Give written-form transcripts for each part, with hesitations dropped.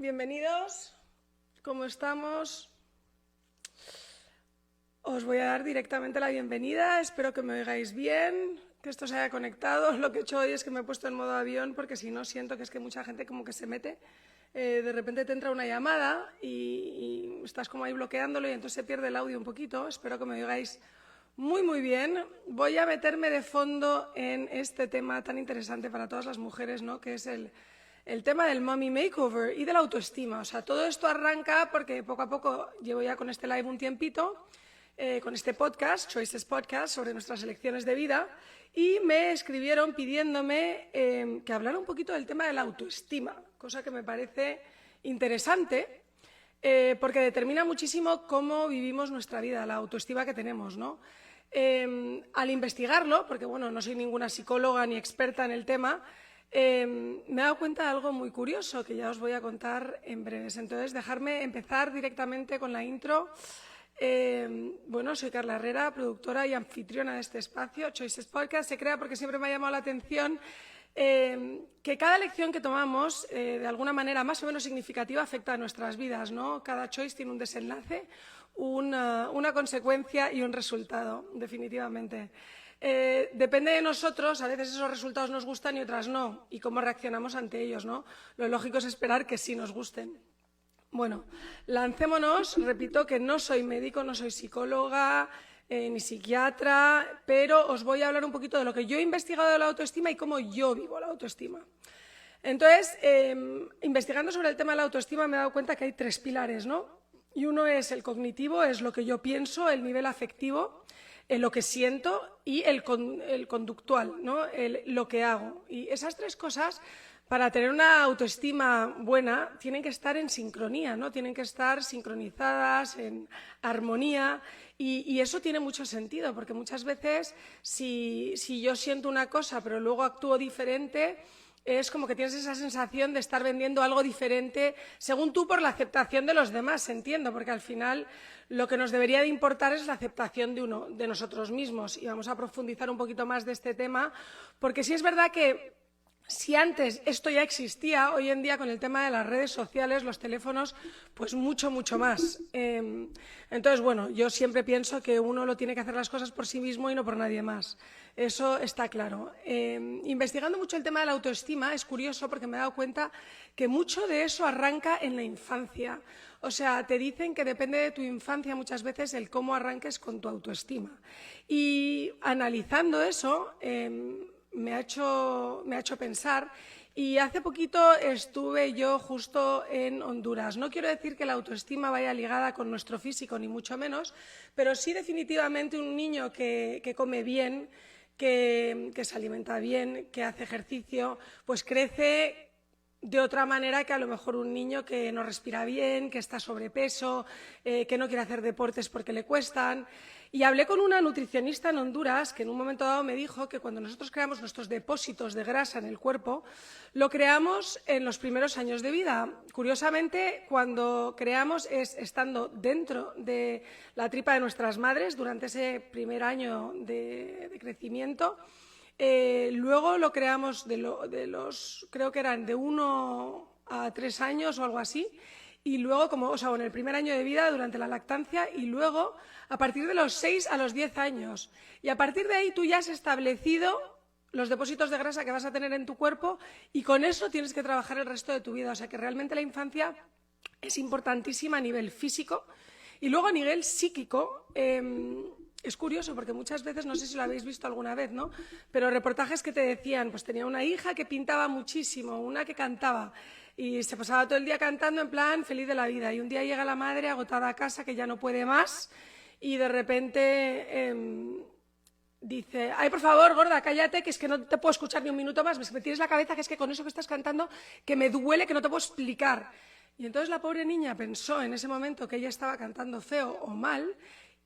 Bienvenidos, ¿cómo estamos? Os voy a dar directamente la bienvenida, espero que me oigáis bien, que esto se haya conectado. Lo que he hecho hoy es que me he puesto en modo avión porque si no siento que es que mucha gente como que se mete. De repente te entra una llamada y estás como ahí bloqueándolo y entonces se pierde el audio un poquito. Espero que me oigáis muy bien. Voy a meterme de fondo en este tema tan interesante para todas las mujeres, ¿no? Que es el tema del mommy makeover y de la autoestima. O sea, todo esto arranca porque poco a poco llevo ya con este live un tiempito, con este podcast, Choices Podcast, sobre nuestras elecciones de vida, y me escribieron pidiéndome que hablara un poquito del tema de la autoestima, cosa que me parece interesante porque determina muchísimo cómo vivimos nuestra vida, la autoestima que tenemos, ¿no? Al investigarlo, porque bueno, no soy ninguna psicóloga ni experta en el tema, me he dado cuenta de algo muy curioso que ya os voy a contar en breves. Entonces, dejarme empezar directamente con la intro. Bueno, soy Carla Herrera, productora y anfitriona de este espacio. Choices Podcast se crea porque siempre me ha llamado la atención que cada elección que tomamos, de alguna manera más o menos significativa, afecta a nuestras vidas, ¿no? Cada choice tiene un desenlace, una consecuencia y un resultado, definitivamente. Depende de nosotros, a veces esos resultados nos gustan y otras no, y cómo reaccionamos ante ellos, ¿no? Lo lógico es esperar que sí nos gusten. Bueno, lancémonos. Repito que no soy médico, no soy psicóloga ni psiquiatra, pero os voy a hablar un poquito de lo que yo he investigado de la autoestima y cómo yo vivo la autoestima. Entonces, investigando sobre el tema de la autoestima me he dado cuenta que hay tres pilares, ¿no? Y uno es el cognitivo, es lo que yo pienso, el nivel afectivo, lo que siento, y el conductual, ¿no? Lo que hago. Y esas tres cosas, para tener una autoestima buena, tienen que estar en sincronía, ¿no? Tienen que estar sincronizadas, en armonía, y eso tiene mucho sentido, porque muchas veces si yo siento una cosa pero luego actúo diferente, es como que tienes esa sensación de estar vendiendo algo diferente según tú por la aceptación de los demás, entiendo, porque al final lo que nos debería de importar es la aceptación de nosotros mismos. Y vamos a profundizar un poquito más de este tema, porque sí es verdad que si antes esto ya existía, hoy en día con el tema de las redes sociales, los teléfonos, pues mucho más. Entonces, bueno, yo siempre pienso que uno lo tiene que hacer las cosas por sí mismo y no por nadie más. Eso está claro. Investigando mucho el tema de la autoestima, es curioso porque me he dado cuenta que mucho de eso arranca en la infancia. O sea, te dicen que depende de tu infancia muchas veces el cómo arranques con tu autoestima. Y analizando eso, me ha hecho pensar, y hace poquito estuve yo justo en Honduras. No quiero decir que la autoestima vaya ligada con nuestro físico, ni mucho menos, pero sí definitivamente un niño que come bien, que se alimenta bien, que hace ejercicio, pues crece de otra manera que a lo mejor un niño que no respira bien, que está sobrepeso, que no quiere hacer deportes porque le cuestan. Y hablé con una nutricionista en Honduras que en un momento dado me dijo que cuando nosotros creamos nuestros depósitos de grasa en el cuerpo, lo creamos en los primeros años de vida. Curiosamente, cuando creamos es estando dentro de la tripa de nuestras madres durante ese primer año de crecimiento. Luego lo creamos creo que eran de 1 a 3 años o algo así, y luego, en el primer año de vida, durante la lactancia, y luego a partir de los 6 a los 10 años. Y a partir de ahí tú ya has establecido los depósitos de grasa que vas a tener en tu cuerpo y con eso tienes que trabajar el resto de tu vida. O sea que realmente la infancia es importantísima a nivel físico y luego a nivel psíquico. Es curioso porque muchas veces, no sé si lo habéis visto alguna vez, ¿no? Pero reportajes que te decían, pues tenía una hija que pintaba muchísimo, una que cantaba y se pasaba todo el día cantando en plan feliz de la vida, y un día llega la madre agotada a casa que ya no puede más y de repente dice: ay, por favor, gorda, cállate, que es que no te puedo escuchar ni un minuto más, me tienes la cabeza que es que con eso que estás cantando que me duele, que no te puedo explicar. Y entonces la pobre niña pensó en ese momento que ella estaba cantando feo o mal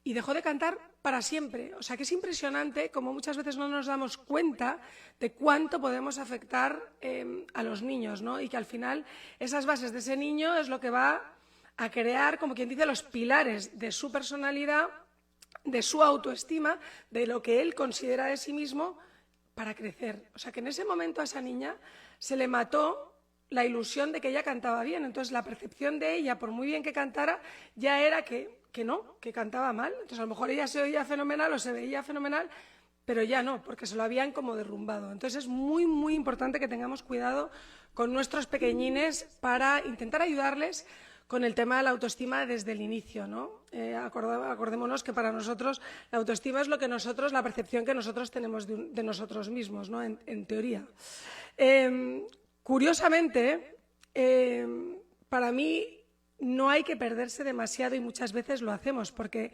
y dejó de cantar para siempre. O sea que es impresionante como muchas veces no nos damos cuenta de cuánto podemos afectar a los niños, ¿no? Y que al final esas bases de ese niño es lo que va a crear, como quien dice, los pilares de su personalidad, de su autoestima, de lo que él considera de sí mismo para crecer. O sea que en ese momento a esa niña se le mató la ilusión de que ella cantaba bien. Entonces, la percepción de ella, por muy bien que cantara, ya era que no, que cantaba mal. Entonces, a lo mejor ella se oía fenomenal o se veía fenomenal, pero ya no, porque se lo habían como derrumbado. Entonces, es muy, muy importante que tengamos cuidado con nuestros pequeñines para intentar ayudarles con el tema de la autoestima desde el inicio, ¿no? Acordémonos que para nosotros la autoestima es lo que nosotros, la percepción que nosotros tenemos de nosotros mismos, ¿no? En teoría. Curiosamente, para mí no hay que perderse demasiado y muchas veces lo hacemos, porque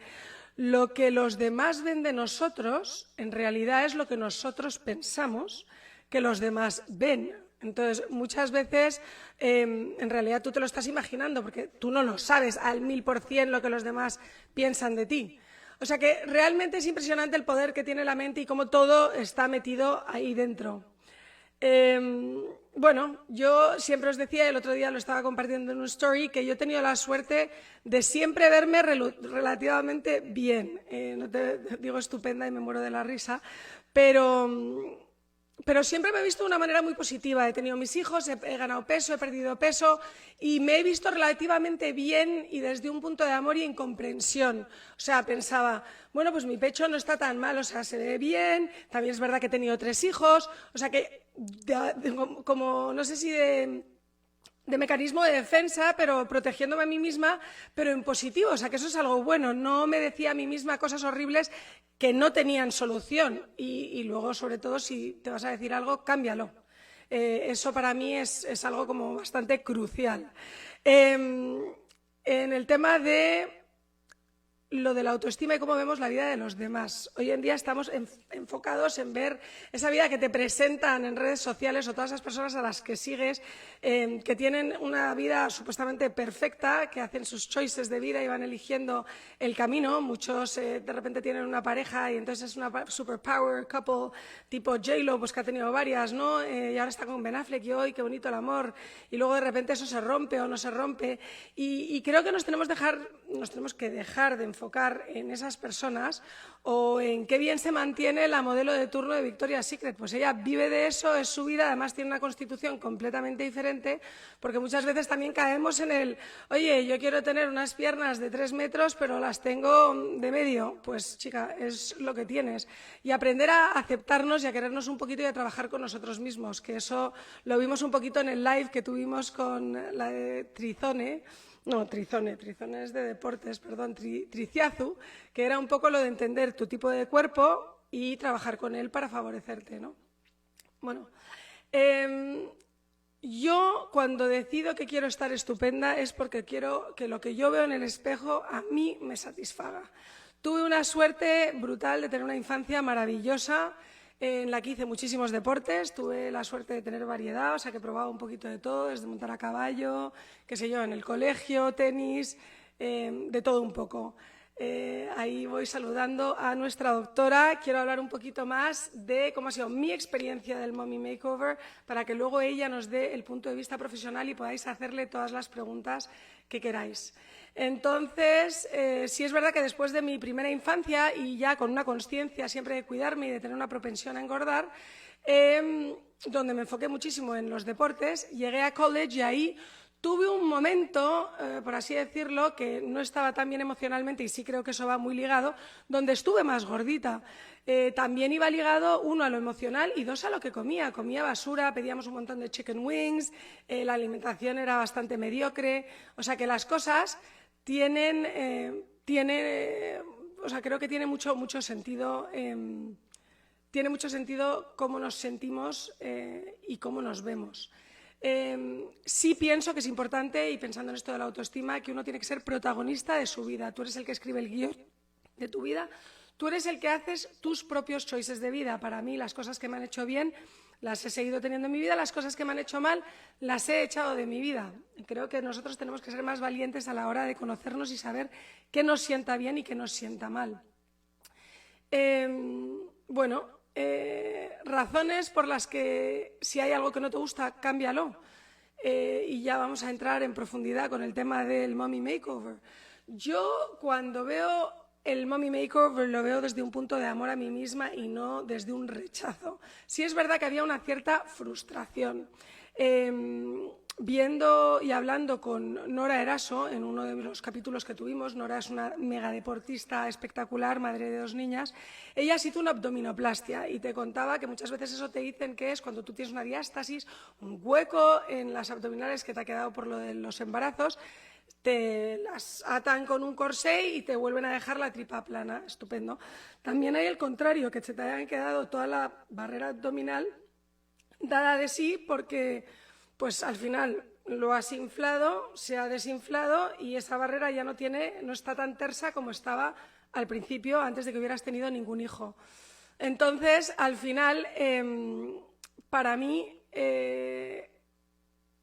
lo que los demás ven de nosotros en realidad es lo que nosotros pensamos que los demás ven. Entonces, muchas veces, en realidad tú te lo estás imaginando porque tú no lo sabes al 1000% lo que los demás piensan de ti. O sea que realmente es impresionante el poder que tiene la mente y cómo todo está metido ahí dentro. Bueno, yo siempre os decía, el otro día lo estaba compartiendo en un story, que yo he tenido la suerte de siempre verme relativamente bien. No te digo estupenda y me muero de la risa, pero siempre me he visto de una manera muy positiva. He tenido mis hijos, he ganado peso, he perdido peso y me he visto relativamente bien y desde un punto de amor y incomprensión. O sea, pensaba, bueno, pues mi pecho no está tan mal, o sea, se ve bien, también es verdad que he tenido 3 hijos, o sea que, como no sé si de mecanismo de defensa, pero protegiéndome a mí misma, pero en positivo, o sea que eso es algo bueno. No me decía a mí misma cosas horribles que no tenían solución y luego, sobre todo, si te vas a decir algo, cámbialo. Eso para mí es algo como bastante crucial. En el tema de lo de la autoestima y cómo vemos la vida de los demás. Hoy en día estamos enfocados en ver esa vida que te presentan en redes sociales o todas esas personas a las que sigues, que tienen una vida supuestamente perfecta, que hacen sus choices de vida y van eligiendo el camino. Muchos de repente tienen una pareja y entonces es una superpower couple tipo J-Lo, pues que ha tenido varias, ¿no? Y ahora está con Ben Affleck y hoy qué bonito el amor. Y luego de repente eso se rompe o no se rompe. Y creo que nos tenemos que dejar de enfocar en esas personas o en qué bien se mantiene la modelo de turno de Victoria's Secret. Pues ella vive de eso, es su vida, además tiene una constitución completamente diferente, porque muchas veces también caemos en el, oye, yo quiero tener unas piernas de 3 metros, pero las tengo de medio. Pues chica, es lo que tienes. Y aprender a aceptarnos y a querernos un poquito y a trabajar con nosotros mismos, que eso lo vimos un poquito en el live que tuvimos con la de Trizone, no, Trizone es de deportes, perdón, Triciazu, que era un poco lo de entender tu tipo de cuerpo y trabajar con él para favorecerte, ¿no? Bueno, yo cuando decido que quiero estar estupenda es porque quiero que lo que yo veo en el espejo a mí me satisfaga. Tuve una suerte brutal de tener una infancia maravillosa, en la que hice muchísimos deportes, tuve la suerte de tener variedad, o sea que probaba un poquito de todo, desde montar a caballo, qué sé yo, en el colegio, tenis, de todo un poco. Ahí voy saludando a nuestra doctora. Quiero hablar un poquito más de cómo ha sido mi experiencia del Mommy Makeover para que luego ella nos dé el punto de vista profesional y podáis hacerle todas las preguntas que queráis. Entonces, sí es verdad que después de mi primera infancia y ya con una consciencia siempre de cuidarme y de tener una propensión a engordar, donde me enfoqué muchísimo en los deportes, llegué a college y ahí tuve un momento, por así decirlo, que no estaba tan bien emocionalmente y sí creo que eso va muy ligado, donde estuve más gordita. También iba ligado, 1, a lo emocional y 2, a lo que comía. Comía basura, pedíamos un montón de chicken wings, la alimentación era bastante mediocre. O sea que las cosas tienen, o sea, creo que tiene mucho sentido. Tiene mucho sentido cómo nos sentimos y cómo nos vemos. Sí pienso que es importante, y pensando en esto de la autoestima, que uno tiene que ser protagonista de su vida. Tú eres el que escribe el guión de tu vida, tú eres el que haces tus propios choices de vida. Para mí, las cosas que me han hecho bien las he seguido teniendo en mi vida, las cosas que me han hecho mal las he echado de mi vida. Creo que nosotros tenemos que ser más valientes a la hora de conocernos y saber qué nos sienta bien y qué nos sienta mal. Razones por las que si hay algo que no te gusta, cámbialo. Y ya vamos a entrar en profundidad con el tema del Mommy Makeover. Yo cuando veo el Mommy Makeover lo veo desde un punto de amor a mí misma y no desde un rechazo. Sí es verdad que había una cierta frustración. viendo y hablando con Nora Eraso en uno de los capítulos que tuvimos. Nora es una mega deportista espectacular, madre de 2 niñas. Ella se hizo una abdominoplastia y te contaba que muchas veces eso te dicen que es cuando tú tienes una diástasis, un hueco en las abdominales que te ha quedado por lo de los embarazos, te las atan con un corsé y te vuelven a dejar la tripa plana. Estupendo. También hay el contrario, que se te hayan quedado toda la barrera abdominal dada de sí porque pues al final lo has inflado, se ha desinflado y esa barrera ya no está tan tersa como estaba al principio, antes de que hubieras tenido ningún hijo. Entonces, al final, para mí,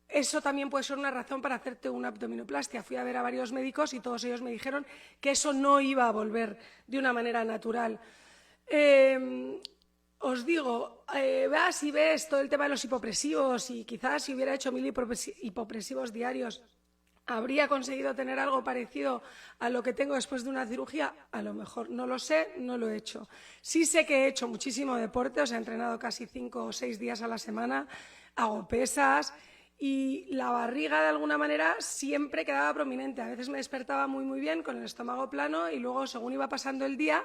eso también puede ser una razón para hacerte una abdominoplastia. Fui a ver a varios médicos y todos ellos me dijeron que eso no iba a volver de una manera natural. Os digo, vas y ves todo el tema de los hipopresivos y quizás si hubiera hecho 1000 hipopresivos diarios habría conseguido tener algo parecido a lo que tengo después de una cirugía. A lo mejor, no lo sé, no lo he hecho. Sí sé que he hecho muchísimo deporte, he entrenado casi 5 o 6 días a la semana, hago pesas y la barriga de alguna manera siempre quedaba prominente. A veces me despertaba muy bien con el estómago plano y luego según iba pasando el día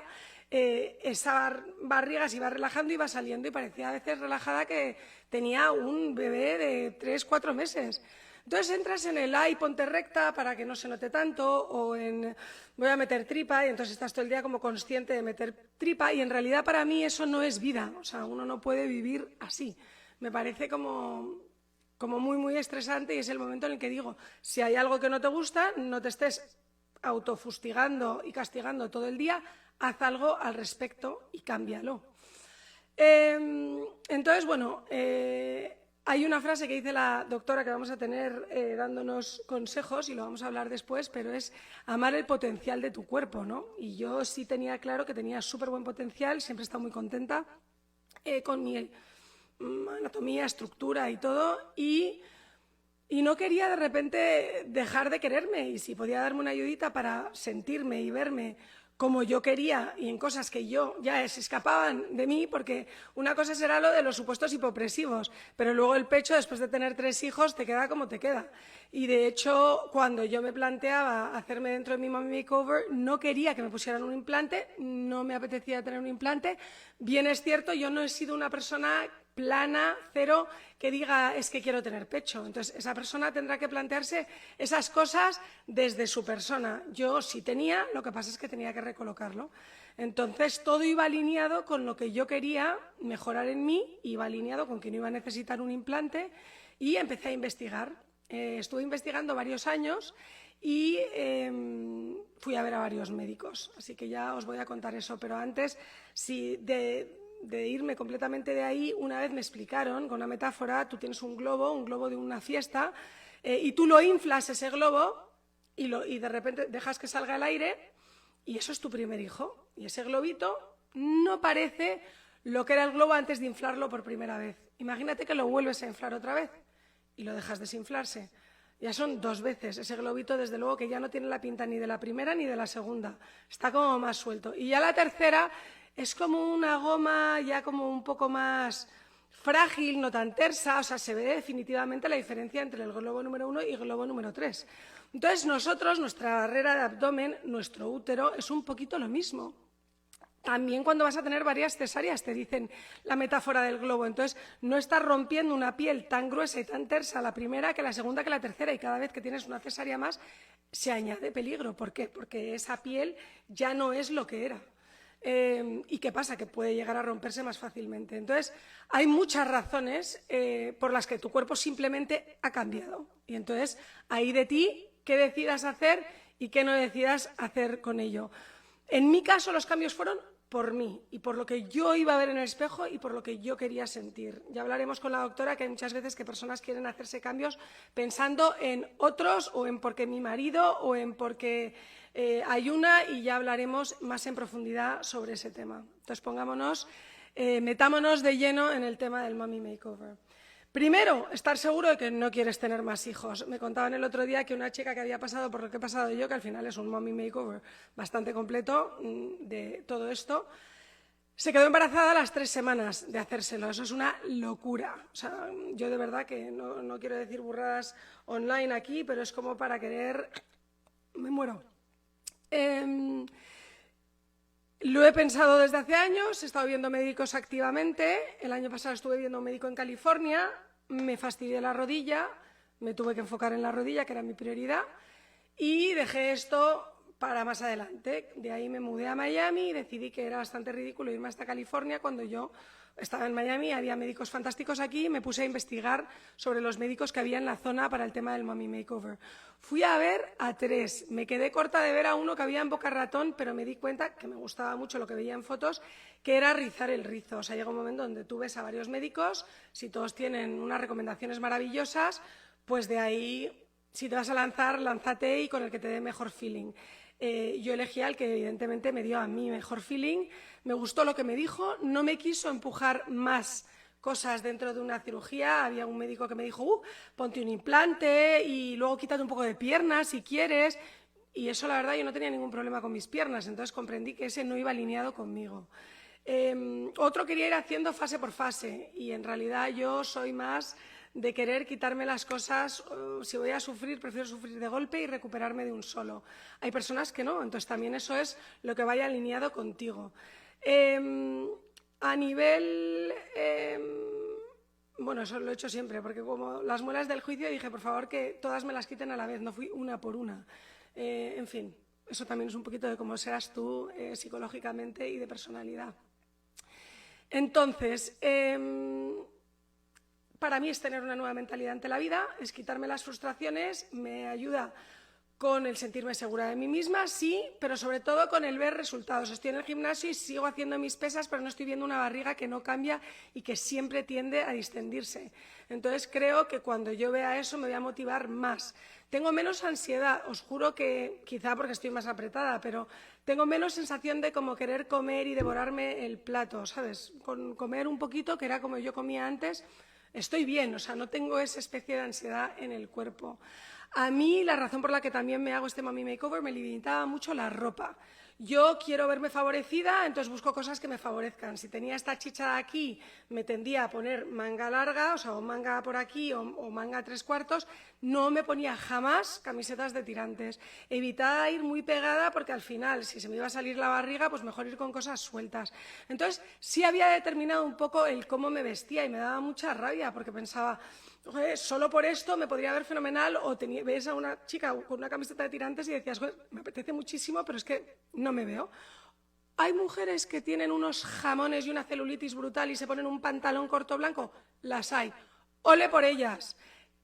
esa barriga se iba relajando, iba saliendo y parecía a veces relajada que tenía un bebé de 3 o 4 meses. Entonces entras en el ay, ponte recta para que no se note tanto, o en voy a meter tripa y entonces estás todo el día como consciente de meter tripa y en realidad para mí eso no es vida, o sea, uno no puede vivir así. Me parece como muy estresante y es el momento en el que digo, si hay algo que no te gusta, no te estés autofustigando y castigando todo el día, haz algo al respecto y cámbialo. Entonces, bueno, hay una frase que dice la doctora que vamos a tener dándonos consejos y lo vamos a hablar después, pero es amar el potencial de tu cuerpo, ¿no? Y yo sí tenía claro que tenía súper buen potencial, siempre he estado muy contenta con mi anatomía, estructura y todo, y no quería de repente dejar de quererme, y si podía darme una ayudita para sentirme y verme como yo quería y en cosas que yo ya se escapaban de mí, porque una cosa será lo de los supuestos hipopresivos, pero luego el pecho, después de tener 3 hijos, te queda como te queda. Y de hecho, cuando yo me planteaba hacerme dentro de mi Mommy Makeover, no quería que me pusieran un implante, no me apetecía tener un implante. Bien es cierto, yo no he sido una persona plana, cero, que diga es que quiero tener pecho. Entonces, esa persona tendrá que plantearse esas cosas desde su persona. Yo sí tenía, lo que pasa es que tenía que recolocarlo. Entonces, todo iba alineado con lo que yo quería mejorar en mí, iba alineado con que no iba a necesitar un implante y empecé a investigar. Estuve investigando varios años y fui a ver a varios médicos. Así que ya os voy a contar eso, pero antes, sí, de irme completamente de ahí, una vez me explicaron, con una metáfora, tú tienes un globo de una fiesta, y tú lo inflas ese globo y de repente dejas que salga el aire y eso es tu primer hijo. Y ese globito no parece lo que era el globo antes de inflarlo por primera vez. Imagínate que lo vuelves a inflar otra vez y lo dejas desinflarse. Ya son 2 veces. Ese globito, desde luego, que ya no tiene la pinta ni de la primera ni de la segunda. Está como más suelto. Y ya la tercera es como una goma ya como un poco más frágil, no tan tersa, o sea, se ve definitivamente la diferencia entre el globo número 1 y el globo número 3. Entonces nosotros, nuestra barrera de abdomen, nuestro útero, es un poquito lo mismo. También cuando vas a tener varias cesáreas te dicen la metáfora del globo, entonces no estás rompiendo una piel tan gruesa y tan tersa la primera que la segunda que la tercera y cada vez que tienes una cesárea más se añade peligro. ¿Por qué? Porque esa piel ya no es lo que era. ¿Y qué pasa? Que puede llegar a romperse más fácilmente. Entonces, hay muchas razones por las que tu cuerpo simplemente ha cambiado. Y entonces, ahí de ti, qué decidas hacer y qué no decidas hacer con ello. En mi caso, los cambios fueron por mí y por lo que yo iba a ver en el espejo y por lo que yo quería sentir. Ya hablaremos con la doctora que hay muchas veces que personas quieren hacerse cambios pensando en otros o en porque mi marido o en porque hay una, y ya hablaremos más en profundidad sobre ese tema. Entonces metámonos de lleno en el tema del Mommy Makeover. Primero, estar seguro de que no quieres tener más hijos. Me contaban el otro día que una chica que había pasado por lo que he pasado yo, que al final es un Mommy Makeover bastante completo de todo esto, Se quedó embarazada a las 3 semanas de hacérselo. Eso es una locura. O sea, yo de verdad que no quiero decir burradas online aquí, pero es como para querer... Me muero. Lo he pensado desde hace años, he estado viendo médicos activamente. El año pasado estuve viendo a un médico en California, me fastidié la rodilla, me tuve que enfocar en la rodilla, que era mi prioridad, y dejé esto para más adelante. De ahí me mudé a Miami y decidí que era bastante ridículo irme hasta California cuando yo estaba en Miami, había médicos fantásticos aquí y me puse a investigar sobre los médicos que había en la zona para el tema del mommy makeover. Fui a ver a 3, me quedé corta de ver a uno que había en Boca Ratón, pero me di cuenta que me gustaba mucho lo que veía en fotos, que era rizar el rizo. O sea, llega un momento donde tú ves a varios médicos, si todos tienen unas recomendaciones maravillosas, pues de ahí, si te vas a lanzar, lánzate y con el que te dé mejor feeling. Yo elegí al que evidentemente me dio a mí mejor feeling, me gustó lo que me dijo, no me quiso empujar más cosas dentro de una cirugía. Había un médico que me dijo, ponte un implante y luego quítate un poco de piernas si quieres, y eso la verdad yo no tenía ningún problema con mis piernas, entonces comprendí que ese no iba alineado conmigo. Otro quería ir haciendo fase por fase y en realidad yo soy más de querer quitarme las cosas. Si voy a sufrir, prefiero sufrir de golpe y recuperarme de un solo. Hay personas que no, entonces también eso es lo que vaya alineado contigo. A nivel... bueno, eso lo he hecho siempre, porque como las muelas del juicio dije, por favor, que todas me las quiten a la vez, no fui una por una. En fin, eso también es un poquito de cómo seas tú psicológicamente y de personalidad. Entonces, para mí es tener una nueva mentalidad ante la vida, es quitarme las frustraciones, me ayuda con el sentirme segura de mí misma, sí, pero sobre todo con el ver resultados. Estoy en el gimnasio y sigo haciendo mis pesas, pero no estoy viendo una barriga que no cambia y que siempre tiende a distendirse. Entonces creo que cuando yo vea eso me voy a motivar más. Tengo menos ansiedad, os juro que quizá porque estoy más apretada, pero tengo menos sensación de como querer comer y devorarme el plato, ¿sabes? Con comer un poquito, que era como yo comía antes, estoy bien, o sea, no tengo esa especie de ansiedad en el cuerpo. A mí, la razón por la que también me hago este mommy makeover, me limitaba mucho la ropa. Yo quiero verme favorecida, entonces busco cosas que me favorezcan. Si tenía esta chicha de aquí, me tendía a poner manga larga, o sea, o manga por aquí o manga 3/4. No me ponía jamás camisetas de tirantes. Evitaba ir muy pegada porque al final, si se me iba a salir la barriga, pues mejor ir con cosas sueltas. Entonces, sí había determinado un poco el cómo me vestía y me daba mucha rabia porque pensaba, solo por esto me podría ver fenomenal, o ves a una chica con una camiseta de tirantes y decías, me apetece muchísimo, pero es que no me veo. Hay mujeres que tienen unos jamones y una celulitis brutal y se ponen un pantalón corto blanco, las hay. ¡Ole por ellas!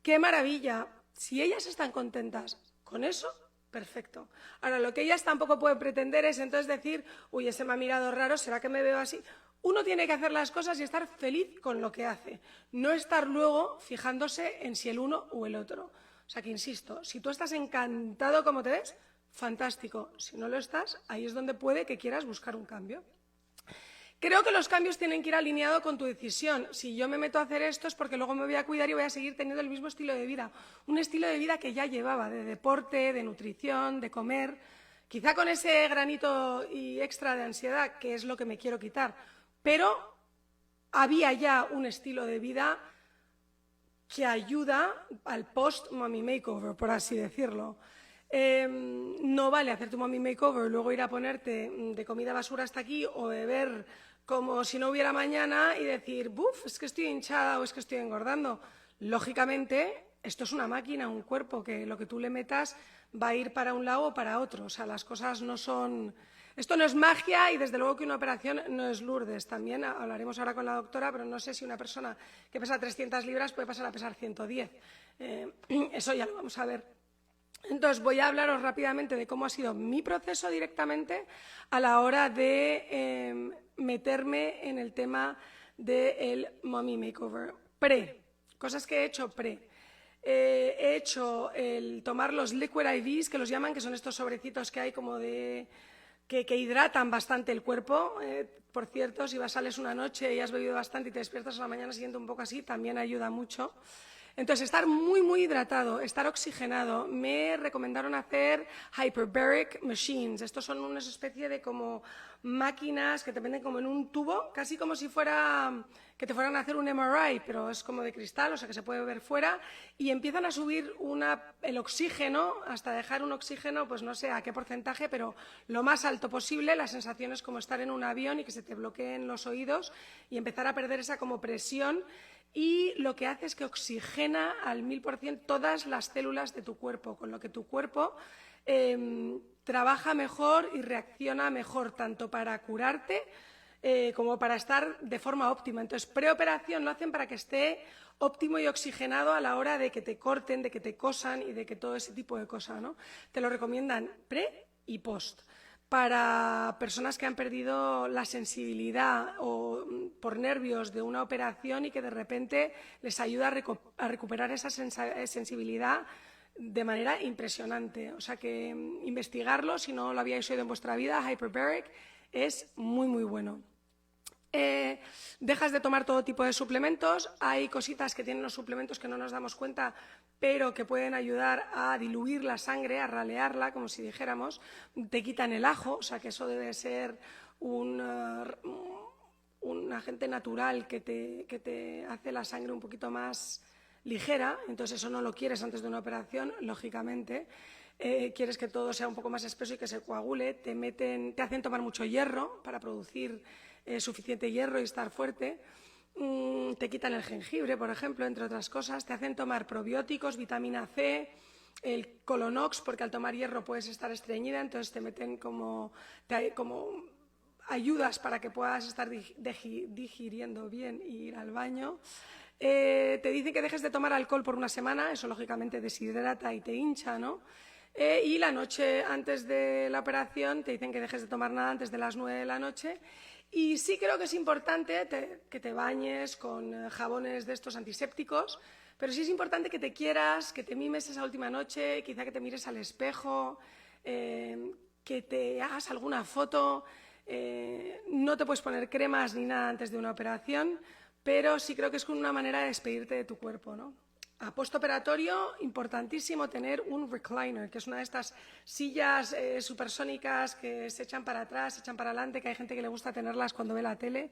¡Qué maravilla! Si ellas están contentas con eso, perfecto. Ahora, lo que ellas tampoco pueden pretender es entonces decir, uy, ese me ha mirado raro, ¿será que me veo así? Uno tiene que hacer las cosas y estar feliz con lo que hace, no estar luego fijándose en si el uno o el otro. O sea que, insisto, si tú estás encantado como te ves, fantástico. Si no lo estás, ahí es donde puede que quieras buscar un cambio. Creo que los cambios tienen que ir alineados con tu decisión. Si yo me meto a hacer esto es porque luego me voy a cuidar y voy a seguir teniendo el mismo estilo de vida. Un estilo de vida que ya llevaba, de deporte, de nutrición, de comer. Quizá con ese granito y extra de ansiedad, que es lo que me quiero quitar. Pero había ya un estilo de vida que ayuda al post-mommy makeover, por así decirlo. No vale hacer tu mommy makeover y luego ir a ponerte de comida basura hasta aquí o beber como si no hubiera mañana y decir, buf, es que estoy hinchada o es que estoy engordando. Lógicamente, esto es una máquina, un cuerpo, que lo que tú le metas va a ir para un lado o para otro. O sea, las cosas no son... Esto no es magia y desde luego que una operación no es Lourdes. También hablaremos ahora con la doctora, pero no sé si una persona que pesa 300 libras puede pasar a pesar 110. Eso ya lo vamos a ver. Entonces voy a hablaros rápidamente de cómo ha sido mi proceso directamente a la hora de meterme en el tema del mommy makeover. Cosas que he hecho he hecho el tomar los liquid IVs, que los llaman, que son estos sobrecitos que hay como de... Que hidratan bastante el cuerpo. Por cierto, si sales una noche y has bebido bastante y te despiertas a la mañana siguiente un poco así, también ayuda mucho. Entonces, estar muy, muy hidratado, estar oxigenado. Me recomendaron hacer hyperbaric machines. Estos son una especie de como máquinas que te venden como en un tubo, casi como si fuera que te fueran a hacer un MRI, pero es como de cristal, o sea que se puede ver fuera, y empiezan a subir el oxígeno hasta dejar un oxígeno, pues no sé a qué porcentaje, pero lo más alto posible. La sensación es como estar en un avión y que se te bloqueen los oídos y empezar a perder esa como presión, y lo que hace es que oxigena al 1000% todas las células de tu cuerpo, con lo que tu cuerpo trabaja mejor y reacciona mejor, tanto para curarte como para estar de forma óptima. Entonces, preoperación lo hacen para que esté óptimo y oxigenado a la hora de que te corten, de que te cosan y de que todo ese tipo de cosas, ¿no? Te lo recomiendan pre y post. Para personas que han perdido la sensibilidad o por nervios de una operación y que de repente les ayuda a recuperar esa sensibilidad de manera impresionante. O sea que investigarlo, si no lo habíais oído en vuestra vida, Hyperbaric es muy, muy bueno. Dejas de tomar todo tipo de suplementos. Hay cositas que tienen los suplementos que no nos damos cuenta, pero que pueden ayudar a diluir la sangre, a ralearla, como si dijéramos. Te quitan el ajo, o sea que eso debe ser un agente natural que te hace la sangre un poquito más ligera. Entonces eso no lo quieres antes de una operación, lógicamente. Quieres que todo sea un poco más espeso y que se coagule. Te hacen tomar mucho hierro para producir suficiente hierro y estar fuerte. Te quitan el jengibre, por ejemplo, entre otras cosas. Te hacen tomar probióticos, vitamina C, el Colonox, porque al tomar hierro puedes estar estreñida, entonces te meten como ayudas para que puedas estar digiriendo bien e ir al baño. Te dicen que dejes de tomar alcohol por una semana, eso lógicamente deshidrata y te hincha, ¿no? Y la noche antes de la operación te dicen que dejes de tomar nada antes de las 9 de la noche. Y sí creo que es importante que te bañes con jabones de estos antisépticos, pero sí es importante que te quieras, que te mimes esa última noche, quizá que te mires al espejo, que te hagas alguna foto. No te puedes poner cremas ni nada antes de una operación, pero sí creo que es una manera de despedirte de tu cuerpo, ¿no? A postoperatorio, importantísimo tener un recliner, que es una de estas sillas supersónicas que se echan para atrás, se echan para adelante, que hay gente que le gusta tenerlas cuando ve la tele.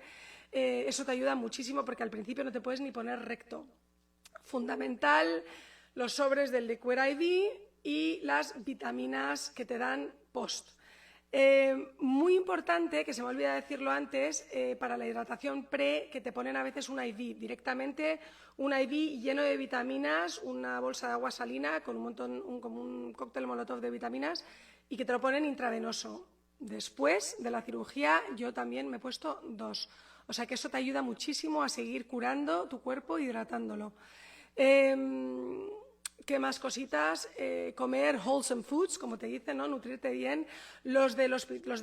Eso te ayuda muchísimo porque al principio no te puedes ni poner recto. Fundamental, los sobres del Liquid IV y las vitaminas que te dan post. Muy importante, que se me olvida decirlo antes, para la hidratación pre, que te ponen a veces un IV, directamente un IV lleno de vitaminas, una bolsa de agua salina con como un cóctel molotov de vitaminas, y que te lo ponen intravenoso. Después de la cirugía yo también me he puesto 2. O sea que eso te ayuda muchísimo a seguir curando tu cuerpo, hidratándolo. ¿Qué más cositas? Comer wholesome foods, como te dicen, ¿no? Nutrirte bien. Los de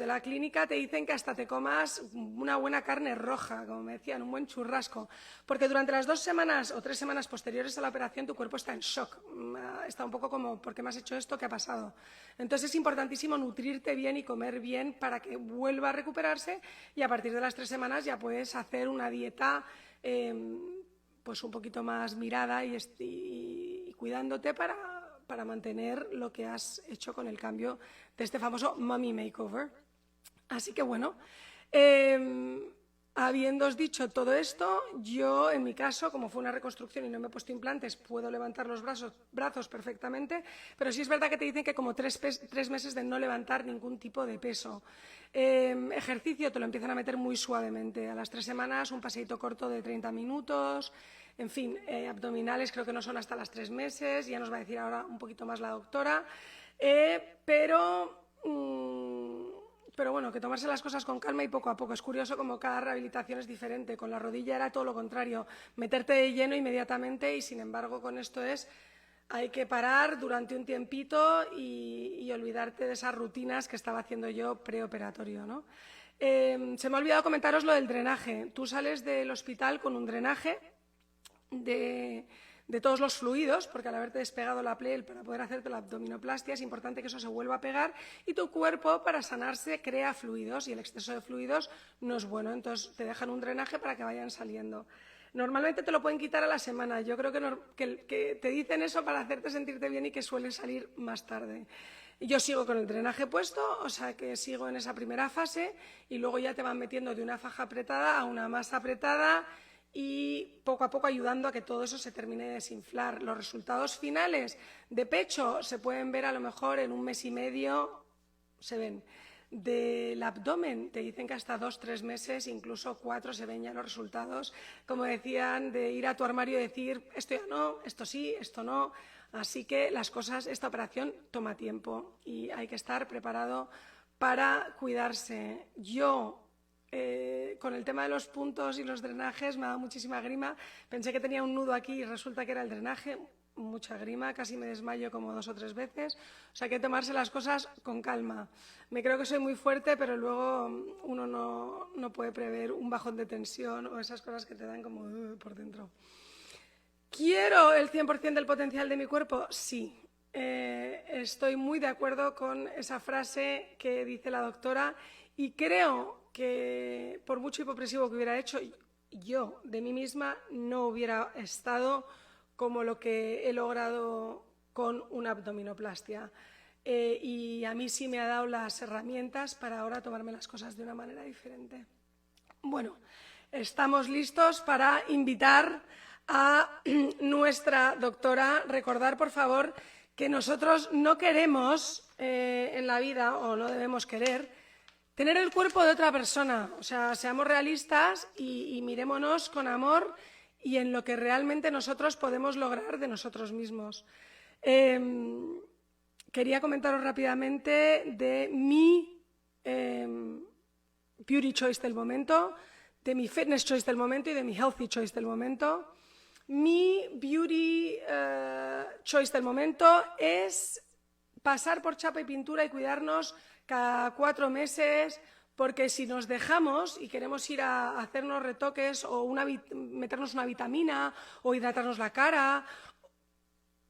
la clínica te dicen que hasta te comas una buena carne roja, como me decían, un buen churrasco. Porque durante las 2 semanas o 3 semanas posteriores a la operación tu cuerpo está en shock. Está un poco como, ¿por qué me has hecho esto? ¿Qué ha pasado? Entonces es importantísimo nutrirte bien y comer bien para que vuelva a recuperarse, y a partir de las 3 semanas ya puedes hacer una dieta pues un poquito más mirada y cuidándote para mantener lo que has hecho con el cambio de este famoso Mummy Makeover. Así que bueno, habiéndoos dicho todo esto, yo en mi caso, como fue una reconstrucción y no me he puesto implantes, puedo levantar los brazos perfectamente, pero sí es verdad que te dicen que como 3 meses de no levantar ningún tipo de peso. Ejercicio te lo empiezan a meter muy suavemente. A las 3 semanas un paseíto corto de 30 minutos. En fin, abdominales creo que no son hasta las 3 meses, ya nos va a decir ahora un poquito más la doctora. Pero bueno, que tomarse las cosas con calma y poco a poco. Es curioso como cada rehabilitación es diferente. Con la rodilla era todo lo contrario, meterte de lleno inmediatamente, y sin embargo con esto hay que parar durante un tiempito y olvidarte de esas rutinas que estaba haciendo yo preoperatorio, ¿no? Se me ha olvidado comentaros lo del drenaje. Tú sales del hospital con un drenaje de todos los fluidos, porque al haberte despegado la piel para poder hacerte la abdominoplastia es importante que eso se vuelva a pegar, y tu cuerpo para sanarse crea fluidos y el exceso de fluidos no es bueno, entonces te dejan un drenaje para que vayan saliendo. Normalmente te lo pueden quitar a la semana. Yo creo que te dicen eso para hacerte sentirte bien y que suele salir más tarde. Yo sigo con el drenaje puesto, o sea que sigo en esa primera fase y luego ya te van metiendo de una faja apretada a una más apretada y poco a poco ayudando a que todo eso se termine de desinflar. Los resultados finales de pecho se pueden ver a lo mejor en 1 mes y medio, se ven. Del abdomen te dicen que hasta 2 o 3 meses, incluso 4, se ven ya los resultados. Como decían, de ir a tu armario y decir esto ya no, esto sí, esto no. Así que esta operación toma tiempo y hay que estar preparado para cuidarse. Yo, con el tema de los puntos y los drenajes, me ha dado muchísima grima. Pensé que tenía un nudo aquí y resulta que era el drenaje. Mucha grima, casi me desmayo como 2 o 3 veces. O sea, hay que tomarse las cosas con calma. Me creo que soy muy fuerte, pero luego uno no puede prever un bajón de tensión o esas cosas que te dan como por dentro. ¿Quiero el 100% del potencial de mi cuerpo? Sí. Estoy muy de acuerdo con esa frase que dice la doctora y creo que por mucho hipopresivo que hubiera hecho, yo de mí misma no hubiera estado como lo que he logrado con una abdominoplastia. Y a mí sí me ha dado las herramientas para ahora tomarme las cosas de una manera diferente. Bueno, estamos listos para invitar a nuestra doctora. Recordar, por favor, que nosotros no queremos en la vida, o no debemos querer, tener el cuerpo de otra persona. O sea, seamos realistas y mirémonos con amor y en lo que realmente nosotros podemos lograr de nosotros mismos. Quería comentaros rápidamente de mi beauty choice del momento, de mi fitness choice del momento y de mi healthy choice del momento. Mi beauty choice del momento es pasar por chapa y pintura y cuidarnos cada 4 meses, porque si nos dejamos y queremos ir a hacernos retoques o meternos una vitamina o hidratarnos la cara,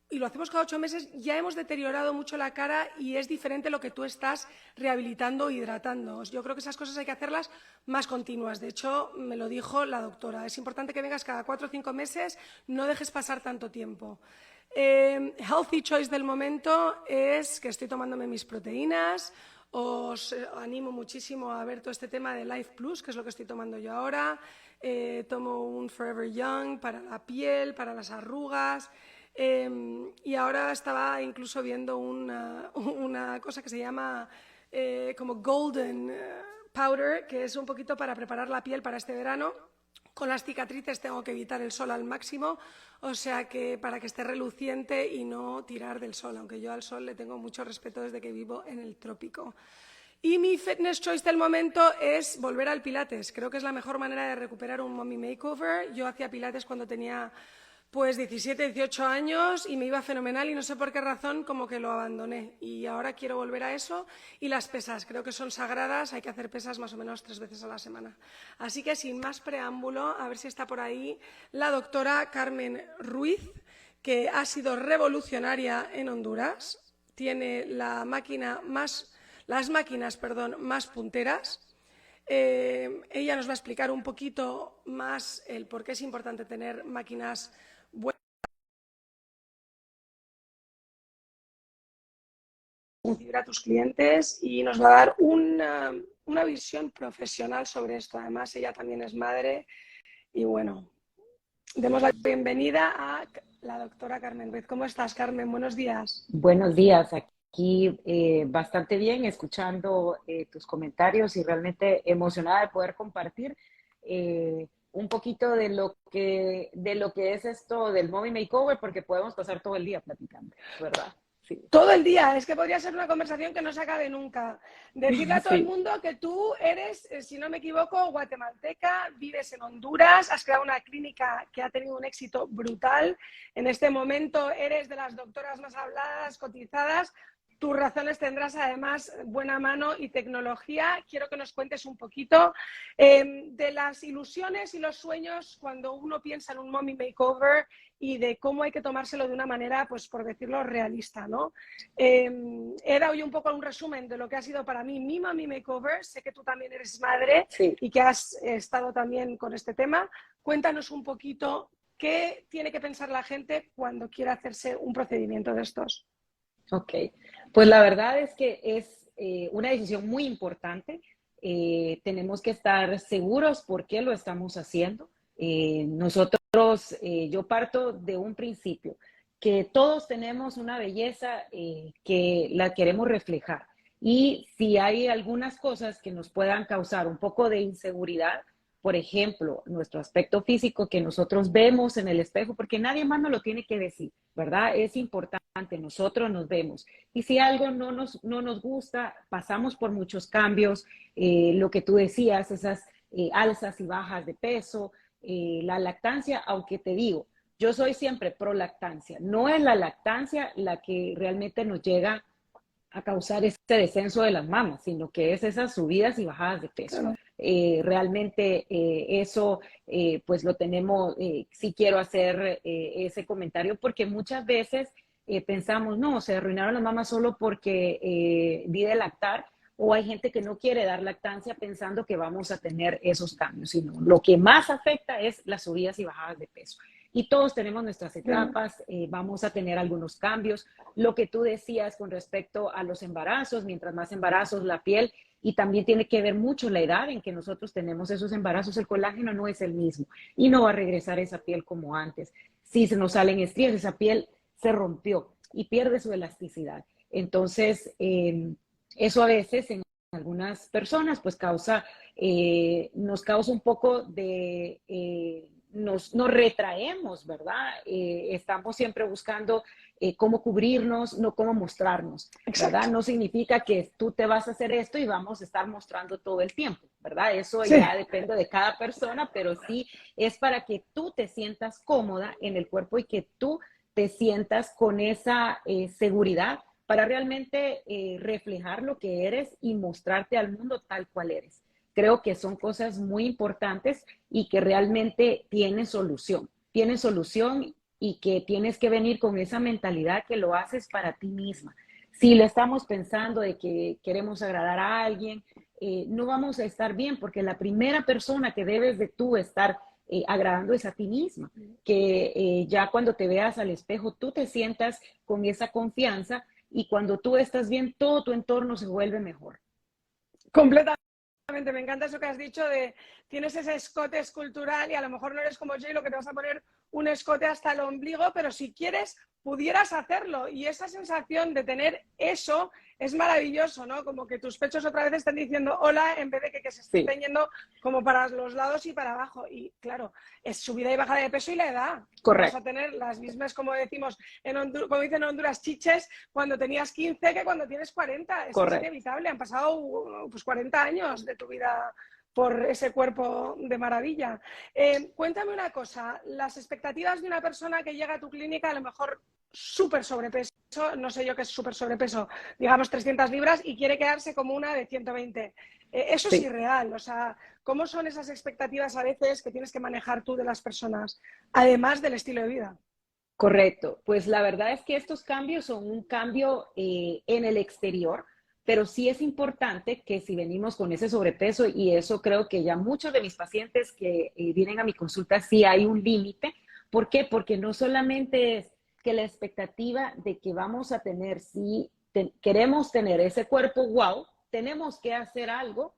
y lo hacemos cada 8 meses, ya hemos deteriorado mucho la cara y es diferente lo que tú estás rehabilitando o hidratando. Yo creo que esas cosas hay que hacerlas más continuas. De hecho, me lo dijo la doctora. Es importante que vengas cada 4 o 5 meses, no dejes pasar tanto tiempo. Healthy choice del momento es que estoy tomándome mis proteínas. Os animo muchísimo a ver todo este tema de Life Plus, que es lo que estoy tomando yo ahora. Tomo un Forever Young para la piel, para las arrugas. Y ahora estaba incluso viendo una cosa que se llama como Golden Powder, que es un poquito para preparar la piel para este verano. Con las cicatrices tengo que evitar el sol al máximo, o sea que para que esté reluciente y no tirar del sol, aunque yo al sol le tengo mucho respeto desde que vivo en el trópico. Y mi fitness choice del momento es volver al pilates. Creo que es la mejor manera de recuperar un mommy makeover. Yo hacía pilates cuando tenía pues 17, 18 años y me iba fenomenal y no sé por qué razón como que lo abandoné. Y ahora quiero volver a eso y las pesas, creo que son sagradas, hay que hacer pesas más o menos 3 veces a la semana. Así que sin más preámbulo, a ver si está por ahí la doctora Carmen Ruiz, que ha sido revolucionaria en Honduras, tiene las máquinas más punteras. Ella nos va a explicar un poquito más el por qué es importante tener máquinas buenas a tus clientes y nos va a dar una visión profesional sobre esto. Además, ella también es madre y bueno, demos la bienvenida a la doctora Carmen Ruiz. ¿Cómo estás, Carmen? Buenos días. Buenos días, aquí bastante bien, escuchando tus comentarios y realmente emocionada de poder compartir un poquito de lo que es esto del Mommy Makeover, porque podemos pasar todo el día platicando, ¿verdad? Sí. Todo el día, es que podría ser una conversación que no se acabe nunca. Decirle a todo el Sí. mundo que tú eres, si no me equivoco, guatemalteca, vives en Honduras, has creado una clínica que ha tenido un éxito brutal. En este momento eres de las doctoras más habladas, cotizadas. Tus razones tendrás además buena mano y tecnología. Quiero que nos cuentes un poquito de las ilusiones y los sueños cuando uno piensa en un mommy makeover y de cómo hay que tomárselo de una manera, pues por decirlo, realista, ¿no? He dado yo un poco un resumen de lo que ha sido para mí mi mommy makeover. Sé que tú también eres madre Sí. y que has estado también con este tema. Cuéntanos un poquito qué tiene que pensar la gente cuando quiere hacerse un procedimiento de estos. Ok, pues la verdad es que es una decisión muy importante. Tenemos que estar seguros por qué lo estamos haciendo. Yo parto de un principio, que todos tenemos una belleza que la queremos reflejar. Y si hay algunas cosas que nos puedan causar un poco de inseguridad, por ejemplo, nuestro aspecto físico que nosotros vemos en el espejo, porque nadie más nos lo tiene que decir, ¿verdad? Es importante, nosotros nos vemos. Y si algo no nos gusta, pasamos por muchos cambios, lo que tú decías, esas alzas y bajas de peso, la lactancia, aunque te digo, yo soy siempre pro lactancia, no es la lactancia la que realmente nos llega a causar este descenso de las mamas, sino que es esas subidas y bajadas de peso. Claro. Realmente eso pues lo tenemos, sí quiero hacer ese comentario porque muchas veces pensamos, no, se arruinaron las mamas solo porque di de lactar, o hay gente que no quiere dar lactancia pensando que vamos a tener esos cambios, sino lo que más afecta es las subidas y bajadas de peso. Y todos tenemos nuestras etapas, vamos a tener algunos cambios. Lo que tú decías con respecto a los embarazos, mientras más embarazos, la piel, y también tiene que ver mucho la edad en que nosotros tenemos esos embarazos, el colágeno no es el mismo y no va a regresar esa piel como antes. Si se nos salen estrías, esa piel se rompió y pierde su elasticidad. Entonces, eso a veces en algunas personas pues nos causa un poco de... nos retraemos, ¿verdad? Estamos siempre buscando cómo cubrirnos, no cómo mostrarnos, ¿verdad? Exacto. No significa que tú te vas a hacer esto y vamos a estar mostrando todo el tiempo, ¿verdad? Eso Sí. ya depende de cada persona, pero sí es para que tú te sientas cómoda en el cuerpo y que tú te sientas con esa seguridad para realmente reflejar lo que eres y mostrarte al mundo tal cual eres. Creo que son cosas muy importantes y que realmente tienen solución y que tienes que venir con esa mentalidad que lo haces para ti misma. Si lo estamos pensando de que queremos agradar a alguien, no vamos a estar bien porque la primera persona que debes de tú estar agradando es a ti misma, que ya cuando te veas al espejo tú te sientas con esa confianza y cuando tú estás bien todo tu entorno se vuelve mejor. Completamente. Me encanta eso que has dicho de tienes ese escote escultural y a lo mejor no eres como J, lo que te vas a poner un escote hasta el ombligo, pero si quieres pudieras hacerlo y esa sensación de tener eso es maravilloso, ¿no? Como que tus pechos otra vez estén diciendo hola en vez de que se estén yendo como para los lados y para abajo. Y claro, es subida y bajada de peso y la edad. Correcto. Vas a tener las mismas, como decimos, como dicen en Honduras, chiches cuando tenías 15 que cuando tienes 40. Eso es inevitable. Han pasado pues 40 años de tu vida por ese cuerpo de maravilla. Cuéntame una cosa, las expectativas de una persona que llega a tu clínica a lo mejor súper sobrepeso, no sé yo qué es súper sobrepeso, digamos 300 libras y quiere quedarse como una de 120. Eso es irreal, o sea, ¿cómo son esas expectativas a veces que tienes que manejar tú de las personas, además del estilo de vida? Correcto, pues la verdad es que estos cambios son un cambio en el exterior, pero sí es importante que si venimos con ese sobrepeso, y eso creo que ya muchos de mis pacientes que vienen a mi consulta, sí hay un límite. ¿Por qué? Porque no solamente es que la expectativa de que vamos a tener, si queremos tener ese cuerpo wow, tenemos que hacer algo,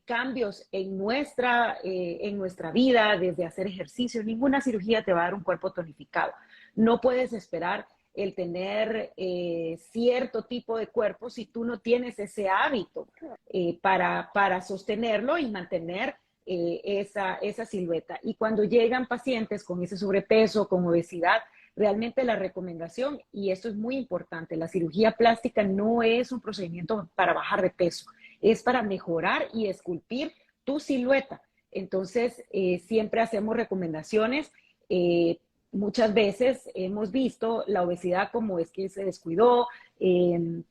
cambios en nuestra vida, desde hacer ejercicio. Ninguna cirugía te va a dar un cuerpo tonificado. No puedes esperar el tener cierto tipo de cuerpo si tú no tienes ese hábito para sostenerlo y mantener esa silueta. Y cuando llegan pacientes con ese sobrepeso, con obesidad, realmente la recomendación, y esto es muy importante, la cirugía plástica no es un procedimiento para bajar de peso, es para mejorar y esculpir tu silueta. Entonces, siempre hacemos recomendaciones. Muchas veces hemos visto la obesidad como es que se descuidó, que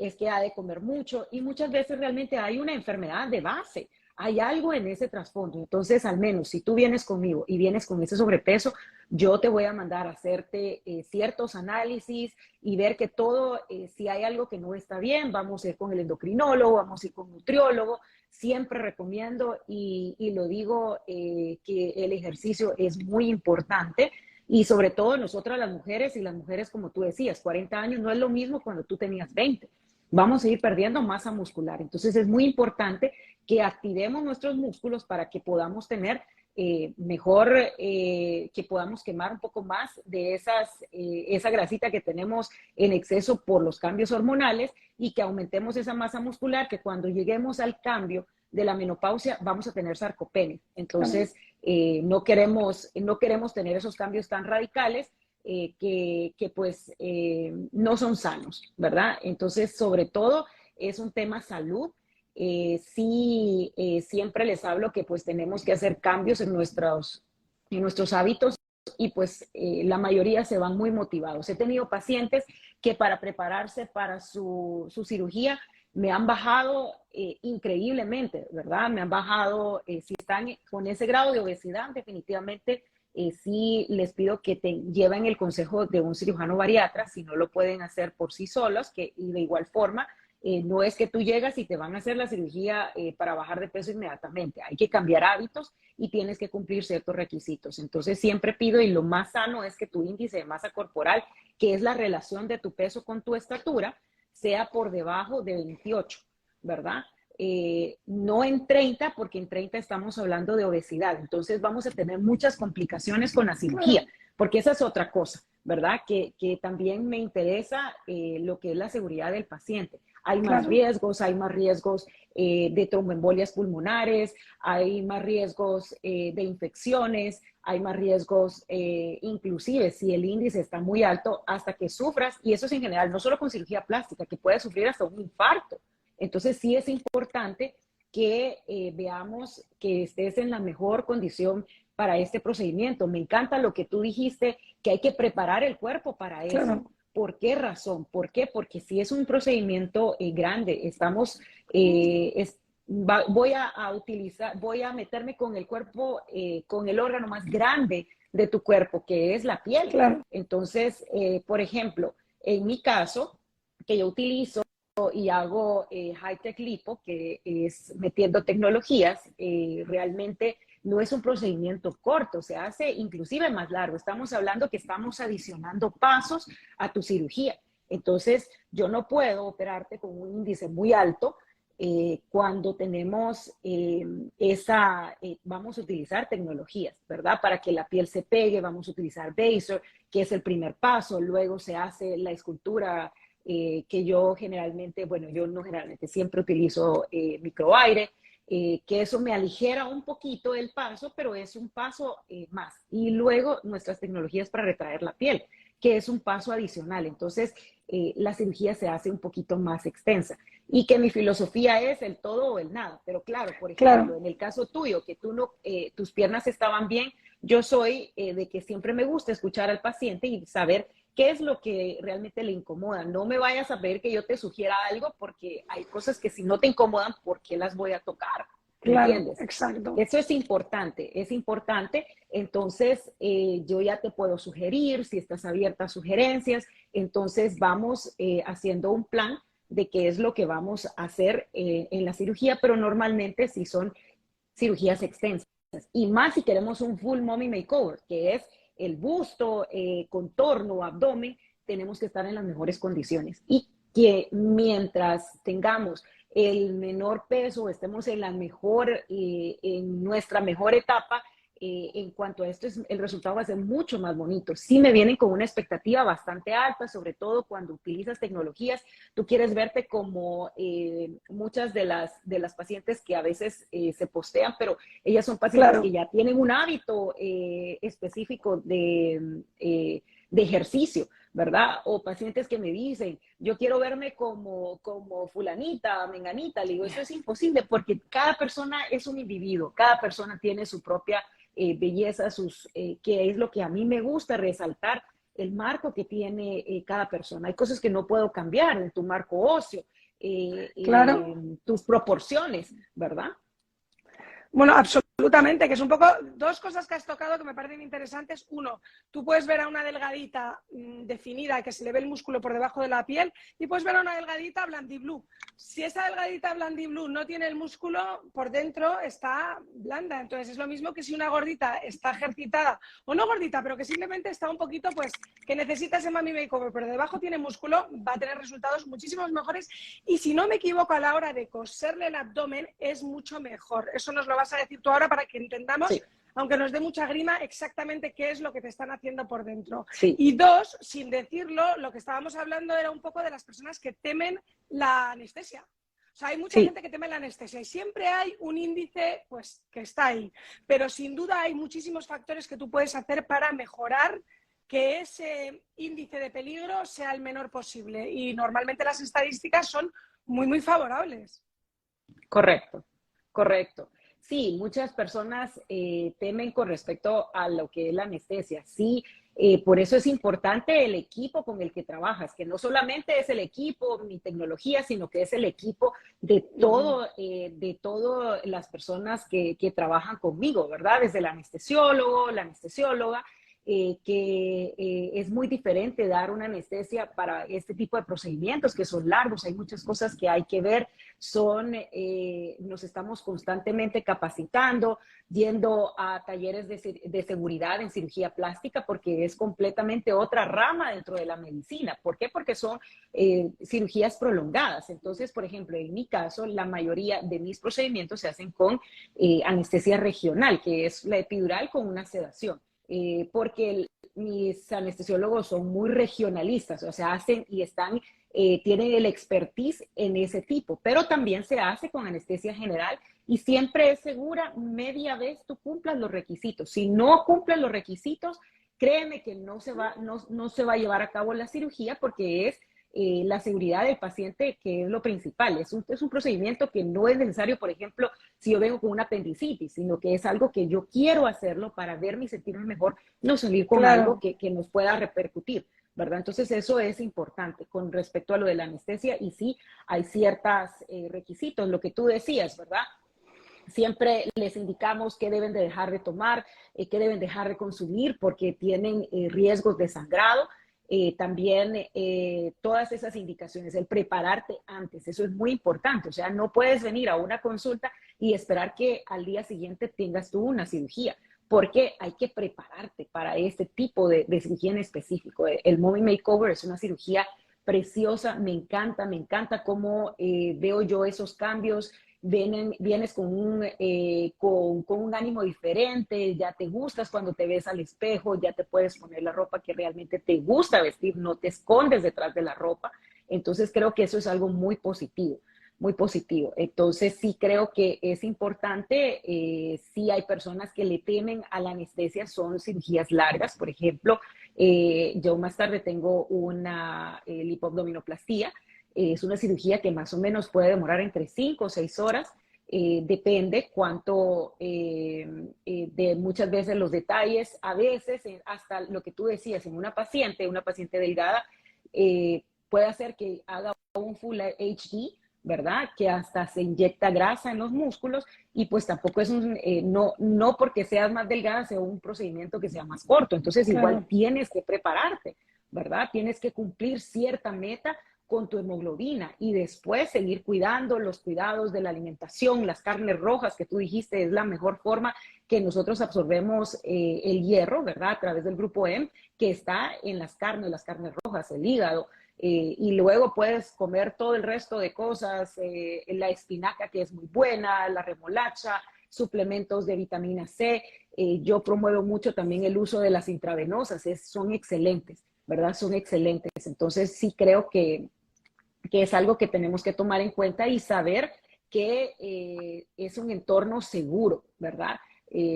es que ha de comer mucho y muchas veces realmente hay una enfermedad de base. hay algo en ese trasfondo. Entonces, al menos si tú vienes conmigo y vienes con ese sobrepeso, yo te voy a mandar a hacerte ciertos análisis y ver que todo, si hay algo que no está bien, vamos a ir con el endocrinólogo, vamos a ir con un nutriólogo. Siempre recomiendo y lo digo que el ejercicio es muy importante y sobre todo nosotras las mujeres y las mujeres, como tú decías, 40 años no es lo mismo cuando tú tenías 20. Vamos a ir perdiendo masa muscular. Entonces es muy importante que activemos nuestros músculos para que podamos tener que podamos quemar un poco más de esa grasita que tenemos en exceso por los cambios hormonales y que aumentemos esa masa muscular que cuando lleguemos al cambio de la menopausia vamos a tener sarcopenia. Entonces, no queremos tener esos cambios tan radicales que pues no son sanos, ¿verdad? Entonces, sobre todo, es un tema salud. Sí, siempre les hablo que pues tenemos que hacer cambios en nuestros hábitos y pues la mayoría se van muy motivados. He tenido pacientes que para prepararse para su cirugía me han bajado increíblemente, ¿verdad? Me han bajado, si están con ese grado de obesidad, definitivamente sí les pido que te lleven el consejo de un cirujano bariatra, si no lo pueden hacer por sí solos, y de igual forma, no es que tú llegas y te van a hacer la cirugía para bajar de peso inmediatamente. Hay que cambiar hábitos y tienes que cumplir ciertos requisitos. Entonces siempre pido, y lo más sano es que tu índice de masa corporal, que es la relación de tu peso con tu estatura, sea por debajo de 28, ¿verdad? No en 30, porque en 30 estamos hablando de obesidad. Entonces vamos a tener muchas complicaciones con la cirugía, porque esa es otra cosa, ¿verdad? Que también me interesa lo que es la seguridad del paciente. Hay más hay más riesgos de tromboembolias pulmonares, hay más riesgos de infecciones, hay más riesgos, inclusive si el índice está muy alto, hasta que sufras, y eso es en general, no solo con cirugía plástica, que puedes sufrir hasta un infarto. Entonces sí es importante que veamos que estés en la mejor condición para este procedimiento. Me encanta lo que tú dijiste, que hay que preparar el cuerpo para eso. Claro. ¿Por qué razón? ¿Por qué? Porque si es un procedimiento grande, voy a meterme con el cuerpo, con el órgano más grande de tu cuerpo, que es la piel. Claro. Entonces, por ejemplo, en mi caso, que yo utilizo y hago high-tech lipo, que es metiendo tecnologías, realmente no es un procedimiento corto, se hace inclusive más largo. Estamos hablando que estamos adicionando pasos a tu cirugía. Entonces, yo no puedo operarte con un índice muy alto cuando tenemos vamos a utilizar tecnologías, ¿verdad? Para que la piel se pegue, vamos a utilizar Baser, que es el primer paso. Luego se hace la escultura que yo generalmente, bueno, yo no generalmente, siempre utilizo microaire, que eso me aligera un poquito el paso, pero es un paso más. Y luego nuestras tecnologías para retraer la piel, que es un paso adicional. Entonces, la cirugía se hace un poquito más extensa. Y que mi filosofía es el todo o el nada. Pero claro, por ejemplo, en el caso tuyo, que tú no, tus piernas estaban bien, yo soy de que siempre me gusta escuchar al paciente y saber qué es lo que realmente le incomoda. No me vayas a pedir que yo te sugiera algo porque hay cosas que si no te incomodan, ¿por qué las voy a tocar? Claro, ¿Entiendes? exacto. Eso es importante, es importante. Entonces, yo ya te puedo sugerir, si estás abierta a sugerencias, entonces vamos haciendo un plan de qué es lo que vamos a hacer en la cirugía, pero normalmente sí son cirugías extensas. Y más si queremos un full mommy makeover, que es el busto, contorno, abdomen, tenemos que estar en las mejores condiciones. Y que mientras tengamos el menor peso, estemos en la mejor, en nuestra mejor etapa, en cuanto a esto, el resultado va a ser mucho más bonito. Sí me vienen con una expectativa bastante alta, sobre todo cuando utilizas tecnologías. Tú quieres verte como muchas de las pacientes que a veces se postean, pero ellas son pacientes que ya tienen un hábito específico de ejercicio, ¿verdad? O pacientes que me dicen, yo quiero verme como fulanita, menganita. Le digo, eso es imposible porque cada persona es un individuo, cada persona tiene su propia belleza, que es lo que a mí me gusta resaltar, el marco que tiene cada persona. Hay cosas que no puedo cambiar en tu marco óseo, tus proporciones, ¿verdad? Bueno, absolutamente, que es un poco dos cosas que has tocado que me parecen interesantes. Uno, tú puedes ver a una delgadita definida que se le ve el músculo por debajo de la piel y puedes ver a una delgadita blandiblue. Si esa delgadita blandiblue no tiene el músculo, por dentro está blanda. Entonces es lo mismo que si una gordita está ejercitada o no gordita, pero que simplemente está un poquito, pues, que necesita ese mami makeover, pero debajo tiene músculo, va a tener resultados muchísimos mejores. Y si no me equivoco, a la hora de coserle el abdomen es mucho mejor. Eso nos lo vas a decir tú ahora para que entendamos, Sí, aunque nos dé mucha grima, exactamente qué es lo que te están haciendo por dentro. sí, Y dos, sin decirlo, lo que estábamos hablando era un poco de las personas que temen la anestesia. O sea, hay mucha sí. gente que teme la anestesia y siempre hay un índice, pues, que está ahí. Pero sin duda hay muchísimos factores que tú puedes hacer para mejorar que ese índice de peligro sea el menor posible. Y normalmente las estadísticas son muy, muy favorables. Correcto, correcto. Sí, muchas personas temen con respecto a lo que es la anestesia. Sí, por eso es importante el equipo con el que trabajas, que no solamente es el equipo, mi tecnología, sino que es el equipo de todas las personas que trabajan conmigo, ¿verdad? Desde el anestesiólogo, la anestesióloga, es muy diferente dar una anestesia para este tipo de procedimientos que son largos, hay muchas cosas que hay que ver, nos estamos constantemente capacitando, yendo a talleres de seguridad en cirugía plástica, porque es completamente otra rama dentro de la medicina. ¿Por qué? Porque son cirugías prolongadas. Entonces, por ejemplo, en mi caso, la mayoría de mis procedimientos se hacen con anestesia regional, que es la epidural con una sedación. Porque mis anestesiólogos son muy regionalistas, o sea, hacen y están, tienen el expertise en ese tipo, pero también se hace con anestesia general y siempre es segura media vez tú cumplas los requisitos. Si no cumples los requisitos, créeme que no se va a llevar a cabo la cirugía porque es la seguridad del paciente que es lo principal. Es un procedimiento que no es necesario, por ejemplo, si yo vengo con una apendicitis, sino que es algo que yo quiero hacerlo para verme y sentirme mejor, no salir con algo Claro. que nos pueda repercutir, ¿verdad? Entonces eso es importante con respecto a lo de la anestesia y sí hay ciertos requisitos, lo que tú decías, ¿verdad? Siempre les indicamos qué deben de dejar de tomar, qué deben dejar de consumir porque tienen riesgos de sangrado. También todas esas indicaciones, el prepararte antes, eso es muy importante. O sea, no puedes venir a una consulta y esperar que al día siguiente tengas tú una cirugía, porque hay que prepararte para este tipo de cirugía en específico. El Mommy Makeover es una cirugía preciosa, me encanta cómo veo yo esos cambios, vienes con un ánimo diferente, ya te gustas cuando te ves al espejo, ya te puedes poner la ropa que realmente te gusta vestir, no te escondes detrás de la ropa. Entonces creo que eso es algo muy positivo, muy positivo. Entonces sí creo que es importante, sí hay personas que le temen a la anestesia, son cirugías largas, por ejemplo, yo más tarde tengo una lipoabdominoplastía, es una cirugía que más o menos puede demorar entre 5 o 6 horas. Depende cuánto, de muchas veces los detalles, a veces hasta lo que tú decías, en una paciente delgada, puede hacer que haga un Full HD, ¿verdad? Que hasta se inyecta grasa en los músculos y pues tampoco es no porque seas más delgada sea un procedimiento que sea más corto. Entonces igual Claro. tienes que prepararte, ¿verdad? Tienes que cumplir cierta meta con tu hemoglobina y después seguir cuidando los cuidados de la alimentación, las carnes rojas que tú dijiste es la mejor forma que nosotros absorbemos el hierro, ¿verdad? A través del grupo M que está en las carnes rojas, el hígado. Y luego puedes comer todo el resto de cosas, la espinaca que es muy buena, la remolacha, suplementos de vitamina C. Yo promuevo mucho también el uso de las intravenosas, son excelentes, ¿verdad? Son excelentes. Entonces sí creo que es algo que tenemos que tomar en cuenta y saber que es un entorno seguro, ¿verdad?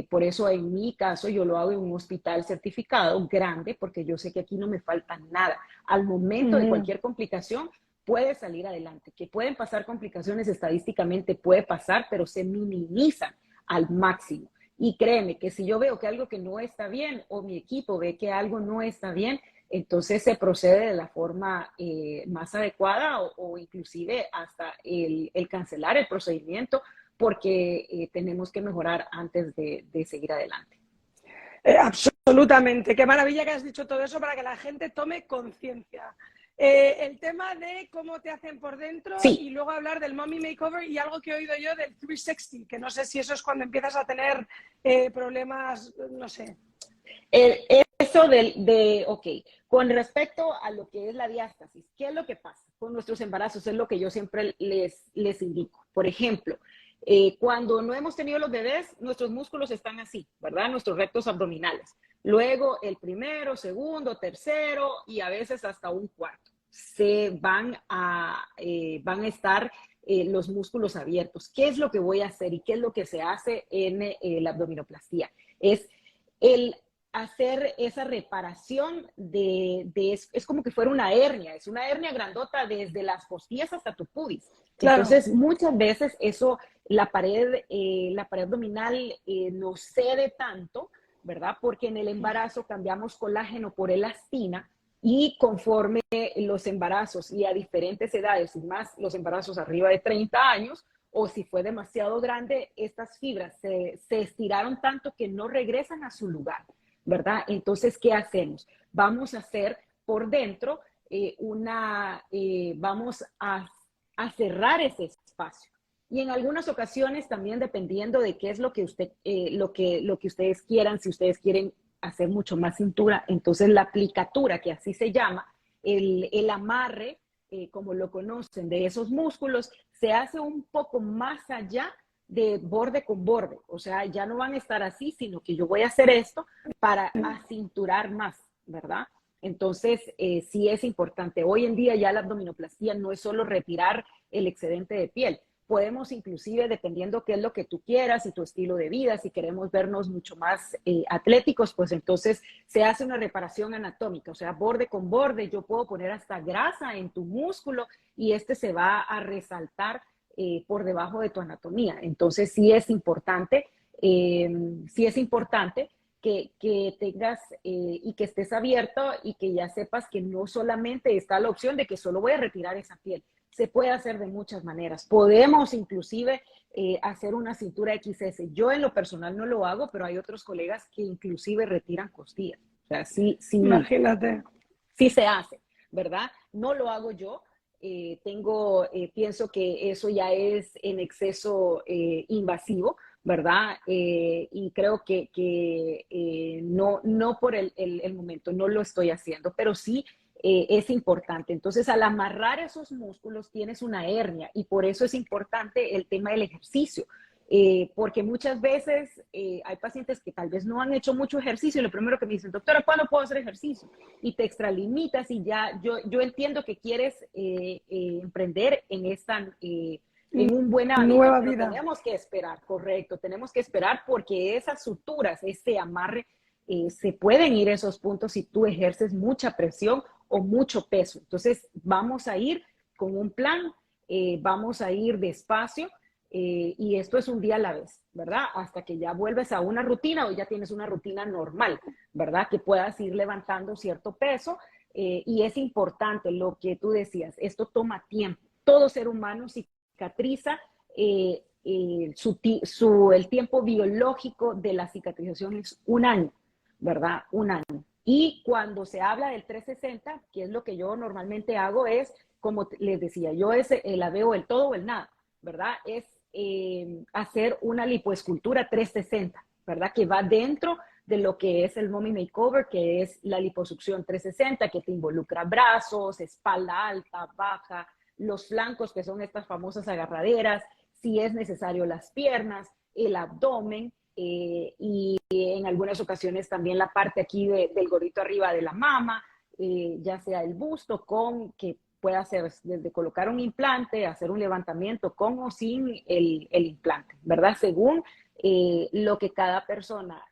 Por eso en mi caso yo lo hago en un hospital certificado grande porque yo sé que aquí no me falta nada. Al momento de Mm. cualquier complicación puede salir adelante. Que pueden pasar complicaciones estadísticamente, puede pasar, pero se minimizan al máximo. Y créeme que si yo veo que algo que no está bien o mi equipo ve que algo no está bien, entonces se procede de la forma más adecuada o inclusive hasta el cancelar el procedimiento porque tenemos que mejorar antes de seguir adelante. Absolutamente. Qué maravilla que has dicho todo eso para que la gente tome conciencia. El tema de cómo te hacen por dentro Sí. y luego hablar del mommy makeover y algo que he oído yo del 360, que no sé si eso es cuando empiezas a tener problemas, no sé. Eso ok, con respecto a lo que es la diástasis, ¿qué es lo que pasa con nuestros embarazos? Es lo que yo siempre les indico. Por ejemplo, cuando no hemos tenido los bebés, nuestros músculos están así, ¿verdad? Nuestros rectos abdominales. Luego el primero, segundo, tercero y a veces hasta un cuarto. Van a estar los músculos abiertos. ¿Qué es lo que voy a hacer y qué es lo que se hace en la abdominoplastía? Es el hacer esa reparación es como que fuera una hernia, es una hernia grandota desde las costillas hasta tu pubis. Claro. Entonces, muchas veces eso, la pared abdominal no cede tanto, ¿verdad? Porque en el embarazo cambiamos colágeno por elastina y conforme los embarazos y a diferentes edades, y más los embarazos arriba de 30 años, o si fue demasiado grande, estas fibras se estiraron tanto que no regresan a su lugar, ¿verdad? Entonces, ¿qué hacemos? Vamos a hacer por dentro vamos a cerrar ese espacio. Y en algunas ocasiones también dependiendo de qué es lo que ustedes quieran, si ustedes quieren hacer mucho más cintura, entonces la aplicatura, que así se llama, el amarre, como lo conocen, de esos músculos, se hace un poco más allá de borde con borde. O sea, ya no van a estar así, sino que yo voy a hacer esto para acinturar más, ¿verdad? Entonces, sí es importante. Hoy en día ya la abdominoplastía no es solo retirar el excedente de piel. Podemos inclusive, dependiendo qué es lo que tú quieras y tu estilo de vida, si queremos vernos mucho más atléticos, pues entonces se hace una reparación anatómica, o sea, borde con borde. Yo puedo poner hasta grasa en tu músculo y este se va a resaltar por debajo de tu anatomía. Entonces sí es importante que tengas y que estés abierto y que ya sepas que no solamente está la opción de que solo voy a retirar esa piel. Se puede hacer de muchas maneras. Podemos inclusive hacer una cintura XS. Yo en lo personal no lo hago, pero hay otros colegas que inclusive retiran costillas. O sea, sí, imagínate. Sí se hace, ¿verdad? No lo hago yo. Pienso que eso ya es en exceso invasivo, ¿verdad? Y creo que no por el momento, no lo estoy haciendo, pero sí es importante. Entonces, al amarrar esos músculos tienes una hernia y por eso es importante el tema del ejercicio. Porque muchas veces hay pacientes que tal vez no han hecho mucho ejercicio y lo primero que me dicen, doctora, ¿cuándo puedo hacer ejercicio? Y te extralimitas y ya, yo entiendo que quieres emprender en un buen hábito, nueva pero vida. tenemos que esperar, correcto, tenemos que esperar porque esas suturas, ese amarre, se pueden ir a esos puntos si tú ejerces mucha presión o mucho peso. Entonces, vamos a ir con un plan, vamos a ir despacio. Y esto es un día a la vez, ¿verdad? Hasta que ya vuelves a una rutina o ya tienes una rutina normal, ¿verdad? Que puedas ir levantando cierto peso. Y es importante lo que tú decías, esto toma tiempo. Todo ser humano cicatriza, el tiempo biológico de la cicatrización es un año, ¿verdad? Un año. Y cuando se habla del 360, que es lo que yo normalmente hago, es, como les decía, yo la veo el todo o el nada, ¿verdad? Es hacer una lipoescultura 360, ¿verdad? Que va dentro de lo que es el mommy makeover, que es la liposucción 360, que te involucra brazos, espalda alta, baja, los flancos, que son estas famosas agarraderas, si es necesario las piernas, el abdomen, y en algunas ocasiones también la parte aquí del gorrito arriba de la mama, ya sea el busto con que puede hacer desde colocar un implante, hacer un levantamiento con o sin el implante, ¿verdad? Según lo que cada persona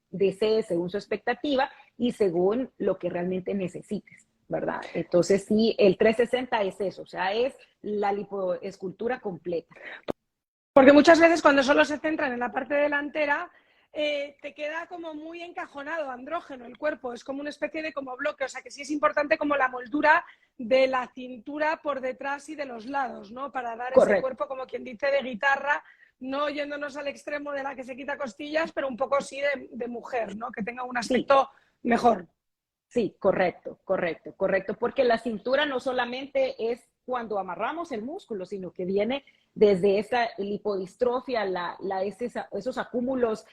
desee, según su expectativa y según lo que realmente necesites, ¿verdad? Entonces, sí, el 360 es eso, o sea, es la lipoescultura completa. Porque muchas veces cuando solo se centran en la parte delantera, te queda como muy encajonado, andrógeno el cuerpo, es como una especie de como bloque, o sea que sí es importante como la moldura de la cintura por detrás y de los lados, ¿no? Para dar Correcto. ese cuerpo como quien dice de guitarra, no yéndonos al extremo de la que se quita costillas, pero un poco sí de mujer, ¿no? Que tenga un Sí, aspecto mejor. sí, correcto, correcto, correcto, porque la cintura no solamente es cuando amarramos el músculo, sino que viene desde esa lipodistrofia, esos acúmulos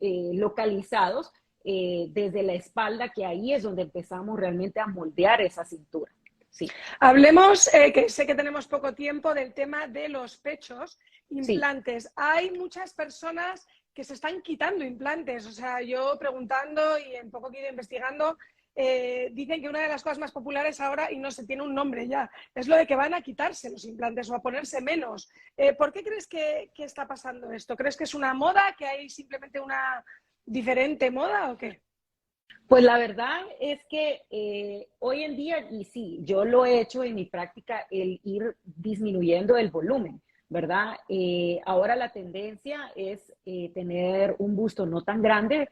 localizados desde la espalda, que ahí es donde empezamos realmente a moldear esa cintura. Sí, Hablemos, que sé que tenemos poco tiempo, del tema de los pechos, sí, implantes. Hay muchas personas que se están quitando implantes. O sea, yo preguntando y un poco que he ido investigando, dicen que una de las cosas más populares ahora, y no se tiene un nombre ya, es lo de que van a quitarse los implantes o a ponerse menos. ¿Por qué crees que está pasando esto? ¿Crees que es una moda, que hay simplemente una diferente moda o qué? pues la verdad es que hoy en día, y sí, yo lo he hecho en mi práctica, el ir disminuyendo el volumen, ¿verdad? Ahora la tendencia es tener un busto no tan grande,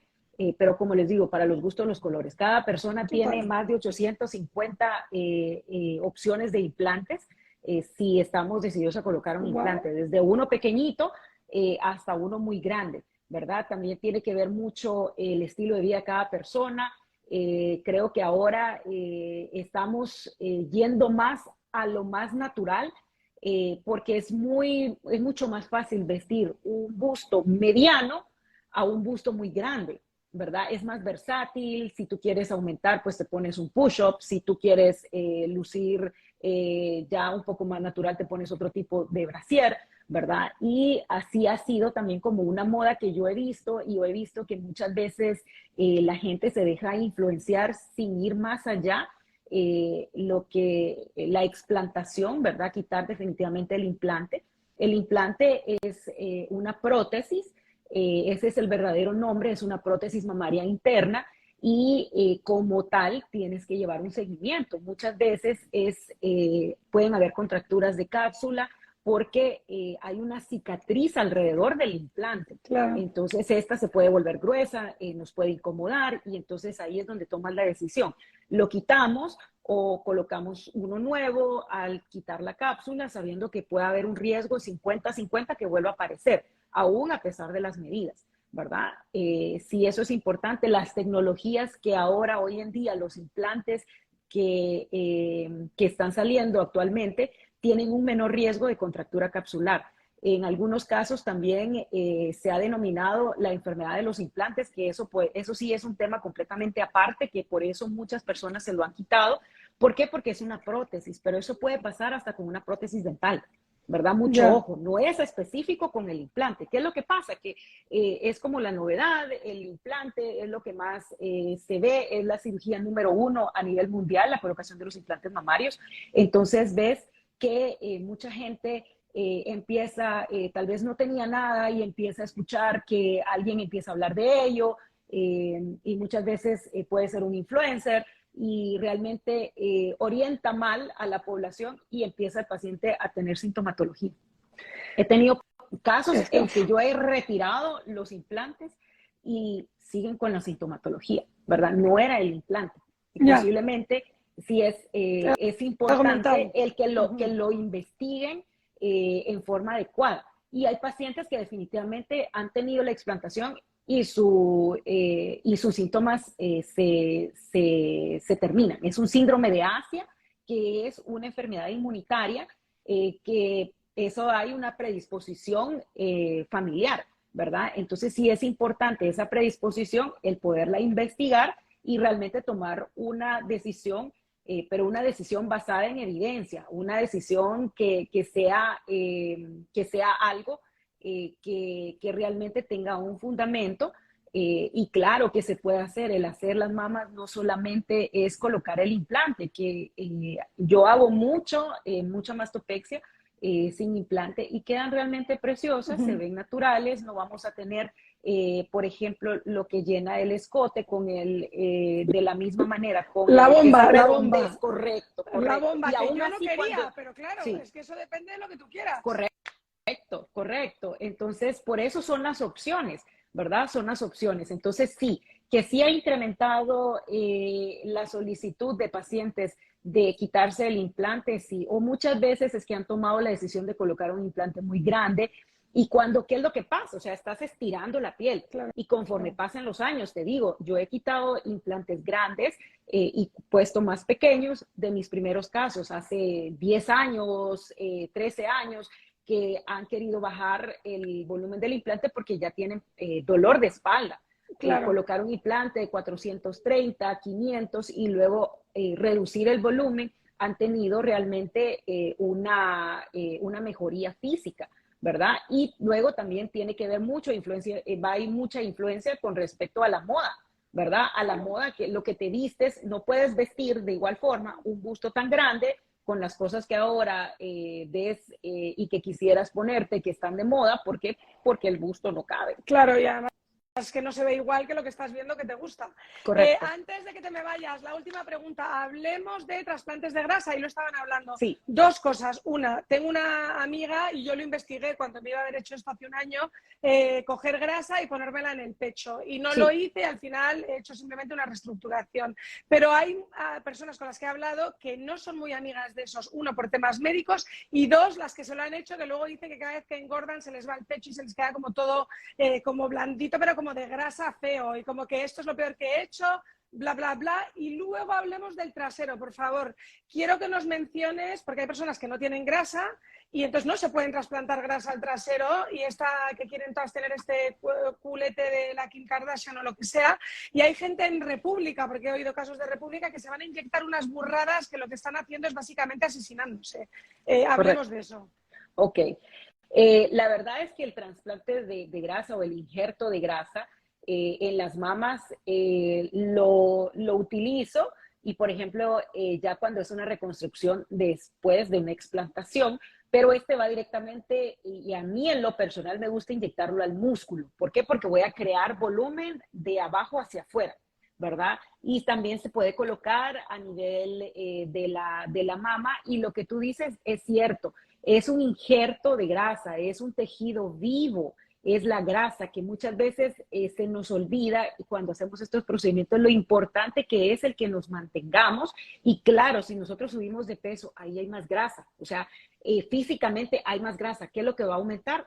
pero como les digo, para los gustos, los colores. Cada persona tiene Total. más de 850 opciones de implantes si estamos decididos a colocar un Wow. implante, desde uno pequeñito hasta uno muy grande. ¿Verdad? También tiene que ver mucho el estilo de vida de cada persona. Creo que ahora estamos yendo más a lo más natural porque es mucho más fácil vestir un busto mediano a un busto muy grande, ¿verdad? Es más versátil, si tú quieres aumentar, pues te pones un push-up, si tú quieres lucir ya un poco más natural, te pones otro tipo de brasier, ¿verdad? Y así ha sido también como una moda que yo he visto y yo he visto que muchas veces la gente se deja influenciar sin ir más allá. La explantación, ¿verdad? Quitar definitivamente el implante. El implante es una prótesis, ese es el verdadero nombre, es una prótesis mamaria interna y como tal tienes que llevar un seguimiento. Muchas veces pueden haber contracturas de cápsula, porque hay una cicatriz alrededor del implante. Claro. Entonces esta se puede volver gruesa, nos puede incomodar y entonces ahí es donde tomas la decisión. Lo quitamos o colocamos uno nuevo al quitar la cápsula, sabiendo que puede haber un riesgo 50-50 que vuelva a aparecer, aún a pesar de las medidas. ¿Verdad? Sí, eso es importante. Las tecnologías que ahora, hoy en día, los implantes que están saliendo actualmente, tienen un menor riesgo de contractura capsular. En algunos casos también se ha denominado la enfermedad de los implantes, que eso sí es un tema completamente aparte, que por eso muchas personas se lo han quitado. ¿Por qué? Porque es una prótesis, pero eso puede pasar hasta con una prótesis dental. ¿Verdad? Mucho Ya. ojo, no es específico con el implante. ¿Qué es lo que pasa? Que es como la novedad, el implante es lo que más se ve, es la cirugía número uno a nivel mundial, la colocación de los implantes mamarios. Entonces ves que mucha gente empieza, tal vez no tenía nada y empieza a escuchar que alguien empieza a hablar de ello y muchas veces puede ser un influencer y realmente orienta mal a la población y empieza el paciente a tener sintomatología. He tenido casos Esto. en que yo he retirado los implantes y siguen con la sintomatología, ¿verdad? No era el implante. Y Ya. posiblemente sí es Algo importante mental. el que Ujú. lo investiguen en forma adecuada. Y hay pacientes que definitivamente han tenido la explantación y sus síntomas se terminan. Es un síndrome de Asia, que es una enfermedad inmunitaria que eso hay una predisposición familiar, ¿verdad? Entonces sí es importante esa predisposición, el poderla investigar y realmente tomar una decisión, pero una decisión basada en evidencia, una decisión que sea algo que realmente tenga un fundamento. Y claro que se puede hacer, el hacer las mamas no solamente es colocar el implante, que yo hago mucha mastopexia sin implante y quedan realmente preciosas, se Ujú. ven naturales, no vamos a tener, por ejemplo, lo que llena el escote de la misma manera, esa La redondez, bomba. correcto, La correcto. bomba Y que aún yo no así cuando, quería, pero claro, sí, es que eso depende de lo que tú quieras. correcto. Correcto, correcto. Entonces, por eso son las opciones, ¿verdad? Son las opciones. Entonces, sí, que sí ha incrementado la solicitud de pacientes de quitarse el implante, sí, o muchas veces es que han tomado la decisión de colocar un implante muy grande Y cuando, ¿qué es lo que pasa? O sea, estás estirando la piel. Claro. Y conforme pasan los años, te digo, yo he quitado implantes grandes y puesto más pequeños de mis primeros casos, hace 10 años, 13 años, que han querido bajar el volumen del implante porque ya tienen dolor de espalda. Claro. Colocar un implante de 430, 500 y luego reducir el volumen, han tenido realmente una mejoría física, ¿verdad? Y luego también tiene que ver mucho influencia, hay mucha influencia con respecto a la moda, ¿verdad? A la moda, que lo que te vistes, no puedes vestir de igual forma un busto tan grande con las cosas que ahora ves y que quisieras ponerte, que están de moda, ¿por qué? Porque el busto no cabe. Claro, y además es que no se ve igual que lo que estás viendo que te gusta. Correcto. Antes de que te me vayas, la última pregunta. Hablemos de trasplantes de grasa y lo estaban hablando. Sí. Dos cosas. Una, tengo una amiga y yo lo investigué cuando me iba a haber hecho esto hace un año, coger grasa y ponérmela en el pecho. Y no lo hice, al final he hecho simplemente una reestructuración. Pero hay personas con las que he hablado que no son muy amigas de esos. Uno, por temas médicos y dos, las que se lo han hecho, que luego dicen que cada vez que engordan se les va el pecho y se les queda como todo como blandito, pero como de grasa feo y como que esto es lo peor que he hecho, bla, bla, bla. Y luego hablemos del trasero, por favor. Quiero que nos menciones, porque hay personas que no tienen grasa y entonces no se pueden trasplantar grasa al trasero y que quieren todas tener este culete de la Kim Kardashian o lo que sea. Y hay gente en República, porque he oído casos de República, que se van a inyectar unas burradas que lo que están haciendo es básicamente asesinándose. Hablemos de eso. Ok. La verdad es que el trasplante de grasa o el injerto de grasa en las mamas lo utilizo y, por ejemplo, ya cuando es una reconstrucción después de una explantación, pero este va directamente, y a mí en lo personal me gusta inyectarlo al músculo. ¿Por qué? Porque voy a crear volumen de abajo hacia afuera, ¿verdad? Y también se puede colocar a nivel de la mama y lo que tú dices es cierto. Es un injerto de grasa, es un tejido vivo, es la grasa que muchas veces se nos olvida cuando hacemos estos procedimientos, lo importante que es el que nos mantengamos. Y claro, si nosotros subimos de peso, ahí hay más grasa, o sea, físicamente hay más grasa. ¿Qué es lo que va a aumentar?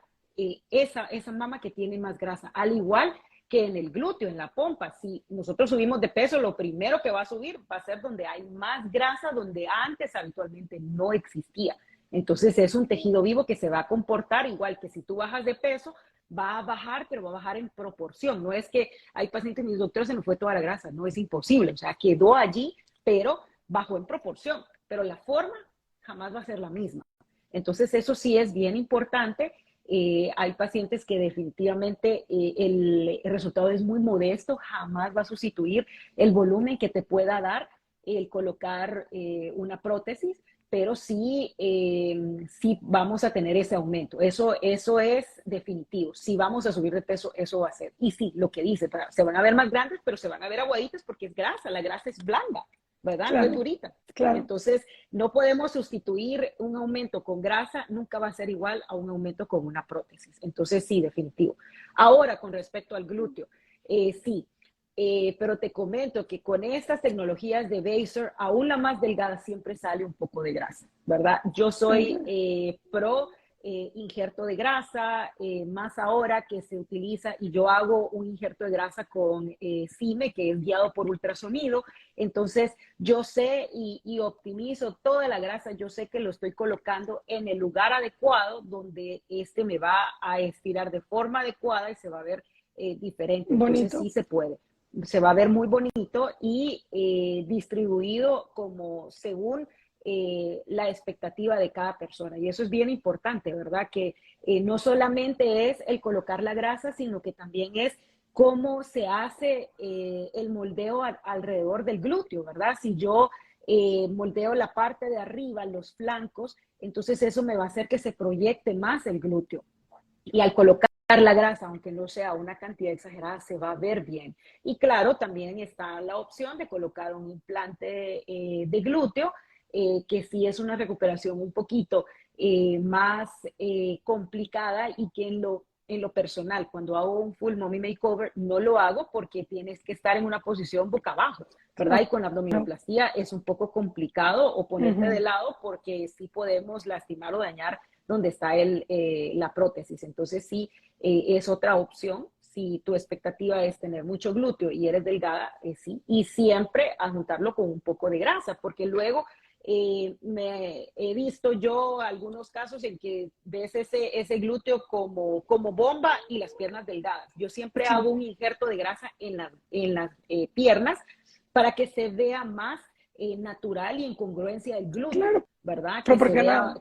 Esa mama que tiene más grasa, al igual que en el glúteo, en la pompa. Si nosotros subimos de peso, lo primero que va a subir va a ser donde hay más grasa, donde antes habitualmente no existía. Entonces es un tejido vivo que se va a comportar igual que si tú bajas de peso, va a bajar, pero va a bajar en proporción. No es que hay pacientes, mis doctores, se me fue toda la grasa, no es imposible. O sea, quedó allí, pero bajó en proporción. Pero la forma jamás va a ser la misma. Entonces eso sí es bien importante. Hay pacientes que definitivamente el resultado es muy modesto, jamás va a sustituir el volumen que te pueda dar el colocar una prótesis, pero sí, sí vamos a tener ese aumento. Eso es definitivo. Si vamos a subir de peso, eso va a ser. Y sí, lo que dice, se van a ver más grandes, pero se van a ver aguaditas porque es grasa, la grasa es blanda, ¿verdad? Claro, no es durita. Claro. Entonces, no podemos sustituir un aumento con grasa, nunca va a ser igual a un aumento con una prótesis. Entonces, sí, definitivo. Ahora, con respecto al glúteo, sí, pero te comento que con estas tecnologías de Baser, aún la más delgada siempre sale un poco de grasa, ¿verdad? Yo soy pro injerto de grasa, más ahora que se utiliza, y yo hago un injerto de grasa con CIME, que es guiado por ultrasonido. Entonces yo sé y optimizo toda la grasa, yo sé que lo estoy colocando en el lugar adecuado donde este me va a estirar de forma adecuada y se va a ver diferente. Entonces bonito. Sí se puede. Se va a ver muy bonito y distribuido como según la expectativa de cada persona. Y eso es bien importante, ¿verdad? Que no solamente es el colocar la grasa, sino que también es cómo se hace el moldeo alrededor del glúteo, ¿verdad? Si yo moldeo la parte de arriba, los flancos, entonces eso me va a hacer que se proyecte más el glúteo. Y al colocar la grasa, aunque no sea una cantidad exagerada, se va a ver bien. Y claro, también está la opción de colocar un implante de glúteo, que sí es una recuperación un poquito más complicada y que en lo personal, cuando hago un full mommy makeover, no lo hago porque tienes que estar en una posición boca abajo, ¿verdad? Y con la abdominoplastía es un poco complicado o ponerte de lado porque sí podemos lastimar o dañar donde está la prótesis. Entonces sí, es otra opción. Si tu expectativa es tener mucho glúteo y eres delgada, sí. Y siempre adjuntarlo con un poco de grasa, porque luego me he visto yo algunos casos en que ves ese glúteo como bomba y las piernas delgadas. Yo siempre hago un injerto de grasa en las piernas para que se vea más natural y en congruencia del glúteo, ¿verdad? Que se vea,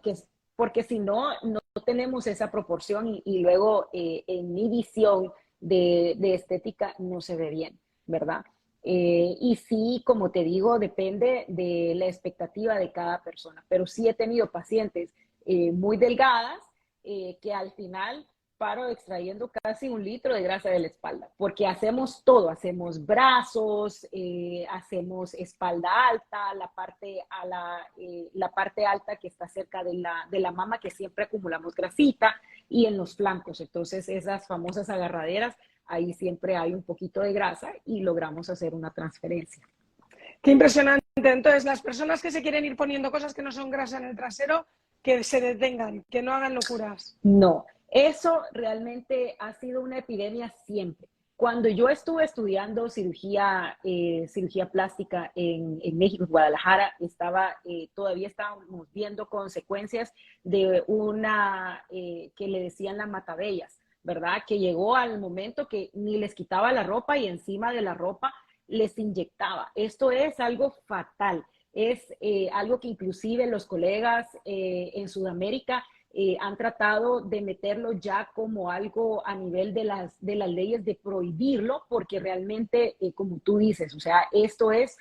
porque si no, no tenemos esa proporción y luego en mi visión de estética no se ve bien, ¿verdad? Y sí, como te digo, depende de la expectativa de cada persona, pero sí he tenido pacientes muy delgadas que al final paro extrayendo casi 1 litro de grasa de la espalda, porque hacemos todo, hacemos brazos, hacemos espalda alta, la parte alta que está cerca de la mama, que siempre acumulamos grasita, y en los flancos. Entonces esas famosas agarraderas, ahí siempre hay un poquito de grasa y logramos hacer una transferencia. Qué impresionante. Entonces, las personas que se quieren ir poniendo cosas que no son grasa en el trasero, que se detengan, que no hagan locuras. No, eso realmente ha sido una epidemia siempre. Cuando yo estuve estudiando cirugía plástica en México, en Guadalajara, todavía estábamos viendo consecuencias de una que le decían la matabellas, ¿verdad? Que llegó al momento que ni les quitaba la ropa y encima de la ropa les inyectaba. Esto es algo fatal. Es algo que inclusive los colegas en Sudamérica han tratado de meterlo ya como algo a nivel de las leyes, de prohibirlo, porque realmente, como tú dices, o sea, esto es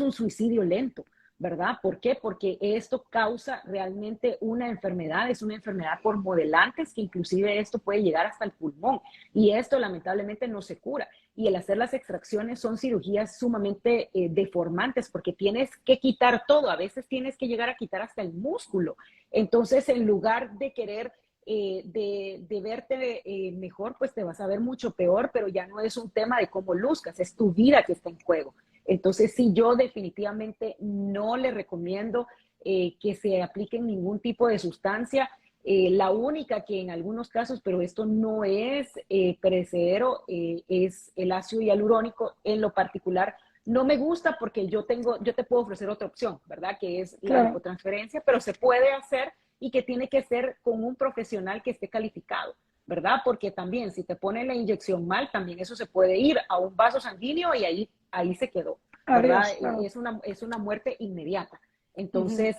un suicidio lento, ¿verdad? ¿Por qué? Porque esto causa realmente una enfermedad, es una enfermedad por modelantes, que inclusive esto puede llegar hasta el pulmón, y esto lamentablemente no se cura. Y el hacer las extracciones son cirugías sumamente deformantes, porque tienes que quitar todo, a veces tienes que llegar a quitar hasta el músculo. Entonces, en lugar de querer de verte mejor, pues te vas a ver mucho peor, pero ya no es un tema de cómo luzcas, es tu vida que está en juego. Entonces, sí, yo definitivamente no le recomiendo que se apliquen ningún tipo de sustancia. La única que en algunos casos, pero esto no es perecedero, es el ácido hialurónico. En lo particular, no me gusta porque yo te puedo ofrecer otra opción, ¿verdad? Que es la lipotransferencia, pero se puede hacer y que tiene que ser con un profesional que esté calificado, ¿verdad? Porque también si te ponen la inyección mal, también eso se puede ir a un vaso sanguíneo y ahí se quedó, ¿verdad? Adiós, claro. Es una muerte inmediata. Entonces,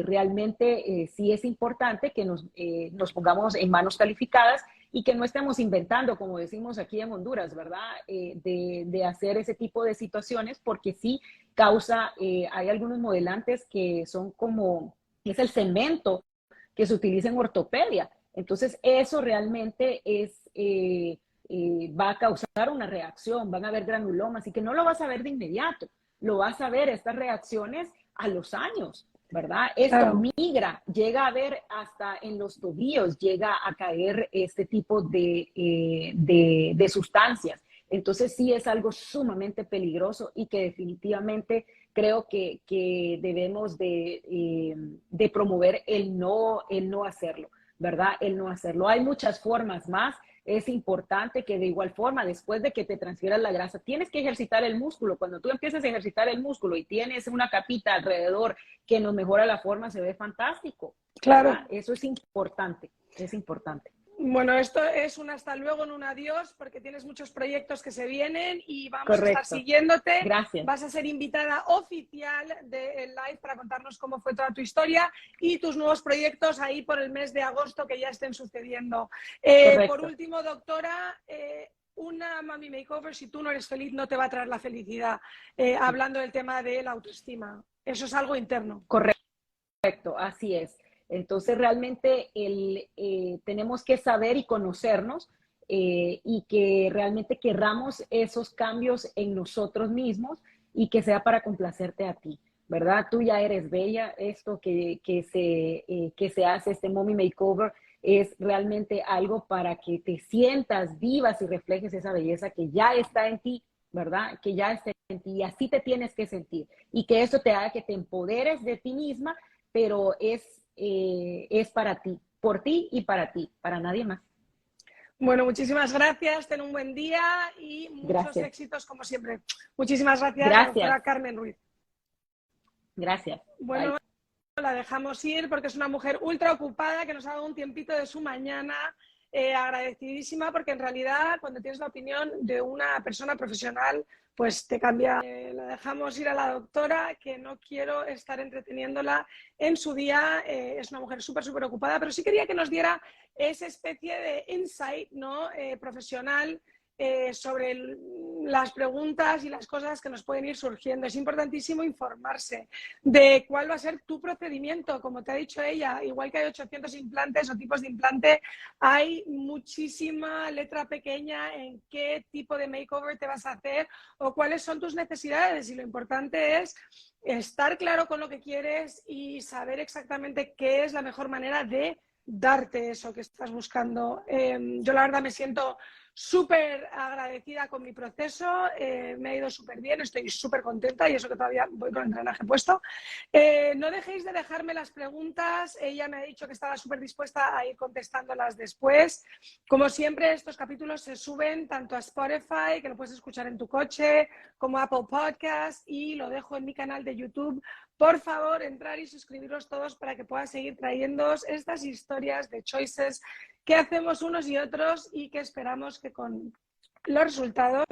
realmente sí es importante que nos pongamos en manos calificadas y que no estemos inventando, como decimos aquí en Honduras, ¿verdad? De hacer ese tipo de situaciones, porque sí causa, hay algunos modelantes que son como, es el cemento que se utiliza en ortopedia. Entonces, eso realmente va a causar una reacción, van a haber granulomas, así que no lo vas a ver de inmediato, lo vas a ver estas reacciones a los años, ¿verdad? Esto migra, llega a ver hasta en los tobillos, llega a caer este tipo de sustancias. Entonces sí es algo sumamente peligroso y que definitivamente creo que debemos de promover el no hacerlo, ¿verdad? El no hacerlo. Hay muchas formas más. Es importante que de igual forma, después de que te transfieras la grasa, tienes que ejercitar el músculo. Cuando tú empiezas a ejercitar el músculo y tienes una capita alrededor que nos mejora la forma, se ve fantástico. Claro. ¿Verdad? Eso es importante, es importante. Bueno, esto es un hasta luego, no un adiós, porque tienes muchos proyectos que se vienen y vamos Correcto. a estar siguiéndote. Gracias. Vas a ser invitada oficial del live para contarnos cómo fue toda tu historia y tus nuevos proyectos ahí por el mes de agosto que ya estén sucediendo. Por último, doctora, una Mami Makeover, si tú no eres feliz, no te va a traer la felicidad. Hablando del tema de la autoestima. Eso es algo interno. Correcto, así es. Entonces realmente tenemos que saber y conocernos y que realmente querramos esos cambios en nosotros mismos y que sea para complacerte a ti, ¿verdad? Tú ya eres bella, esto que se hace, este Mommy Makeover, es realmente algo para que te sientas, vivas y reflejes esa belleza que ya está en ti, ¿verdad? Que ya está en ti y así te tienes que sentir. Y que eso te haga que te empoderes de ti misma, pero es para ti, por ti y para ti, para nadie más. Bueno, muchísimas gracias, ten un buen día y muchos Gracias. éxitos como siempre. Muchísimas gracias, la Gracias. doctora Carmen Ruiz. Gracias. Bueno, Bye. la dejamos ir porque es una mujer ultra ocupada que nos ha dado un tiempito de su mañana, agradecidísima, porque en realidad cuando tienes la opinión de una persona profesional, pues te cambia. La dejamos ir a la doctora, que no quiero estar entreteniéndola en su día. Es una mujer súper, súper ocupada, pero sí quería que nos diera esa especie de insight, ¿no? Profesional, sobre las preguntas y las cosas que nos pueden ir surgiendo. Es importantísimo informarse de cuál va a ser tu procedimiento. Como te ha dicho ella, igual que hay 800 implantes o tipos de implante, hay muchísima letra pequeña en qué tipo de makeover te vas a hacer o cuáles son tus necesidades. Y lo importante es estar claro con lo que quieres y saber exactamente qué es la mejor manera de darte eso que estás buscando. Yo la verdad me siento súper agradecida con mi proceso, me ha ido súper bien, estoy súper contenta y eso que todavía voy con el drenaje puesto. No dejéis de dejarme las preguntas, ella me ha dicho que estaba súper dispuesta a ir contestándolas después. Como siempre, estos capítulos se suben tanto a Spotify, que lo puedes escuchar en tu coche, como a Apple Podcast, y lo dejo en mi canal de YouTube. Por favor, entrar y suscribiros todos para que pueda seguir trayéndoos estas historias de choices que hacemos unos y otros y que esperamos que con los resultados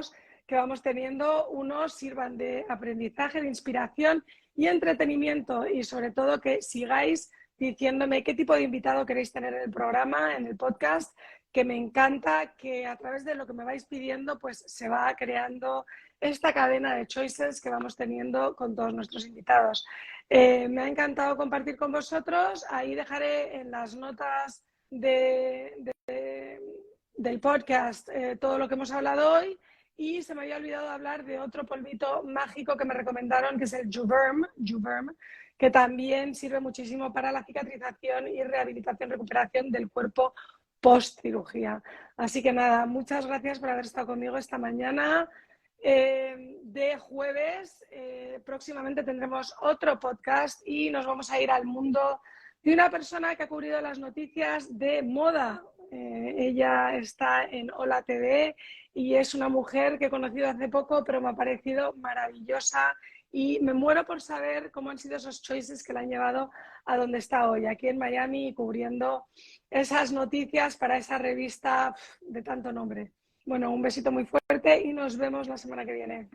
que vamos teniendo unos sirvan de aprendizaje, de inspiración y entretenimiento, y sobre todo que sigáis diciéndome qué tipo de invitado queréis tener en el programa, en el podcast, que me encanta que a través de lo que me vais pidiendo pues se va creando esta cadena de choices que vamos teniendo con todos nuestros invitados. Me ha encantado compartir con vosotros. Ahí dejaré en las notas del podcast todo lo que hemos hablado hoy, y se me había olvidado hablar de otro polvito mágico que me recomendaron, que es el Juverm, que también sirve muchísimo para la cicatrización y rehabilitación, recuperación del cuerpo post cirugía. Así que nada, muchas gracias por haber estado conmigo esta mañana de jueves. Próximamente tendremos otro podcast y nos vamos a ir al mundo de una persona que ha cubrido las noticias de moda. Ella está en Hola TV y es una mujer que he conocido hace poco, pero me ha parecido maravillosa y me muero por saber cómo han sido esos choices que la han llevado a donde está hoy, aquí en Miami, cubriendo esas noticias para esa revista de tanto nombre. Bueno, un besito muy fuerte y nos vemos la semana que viene.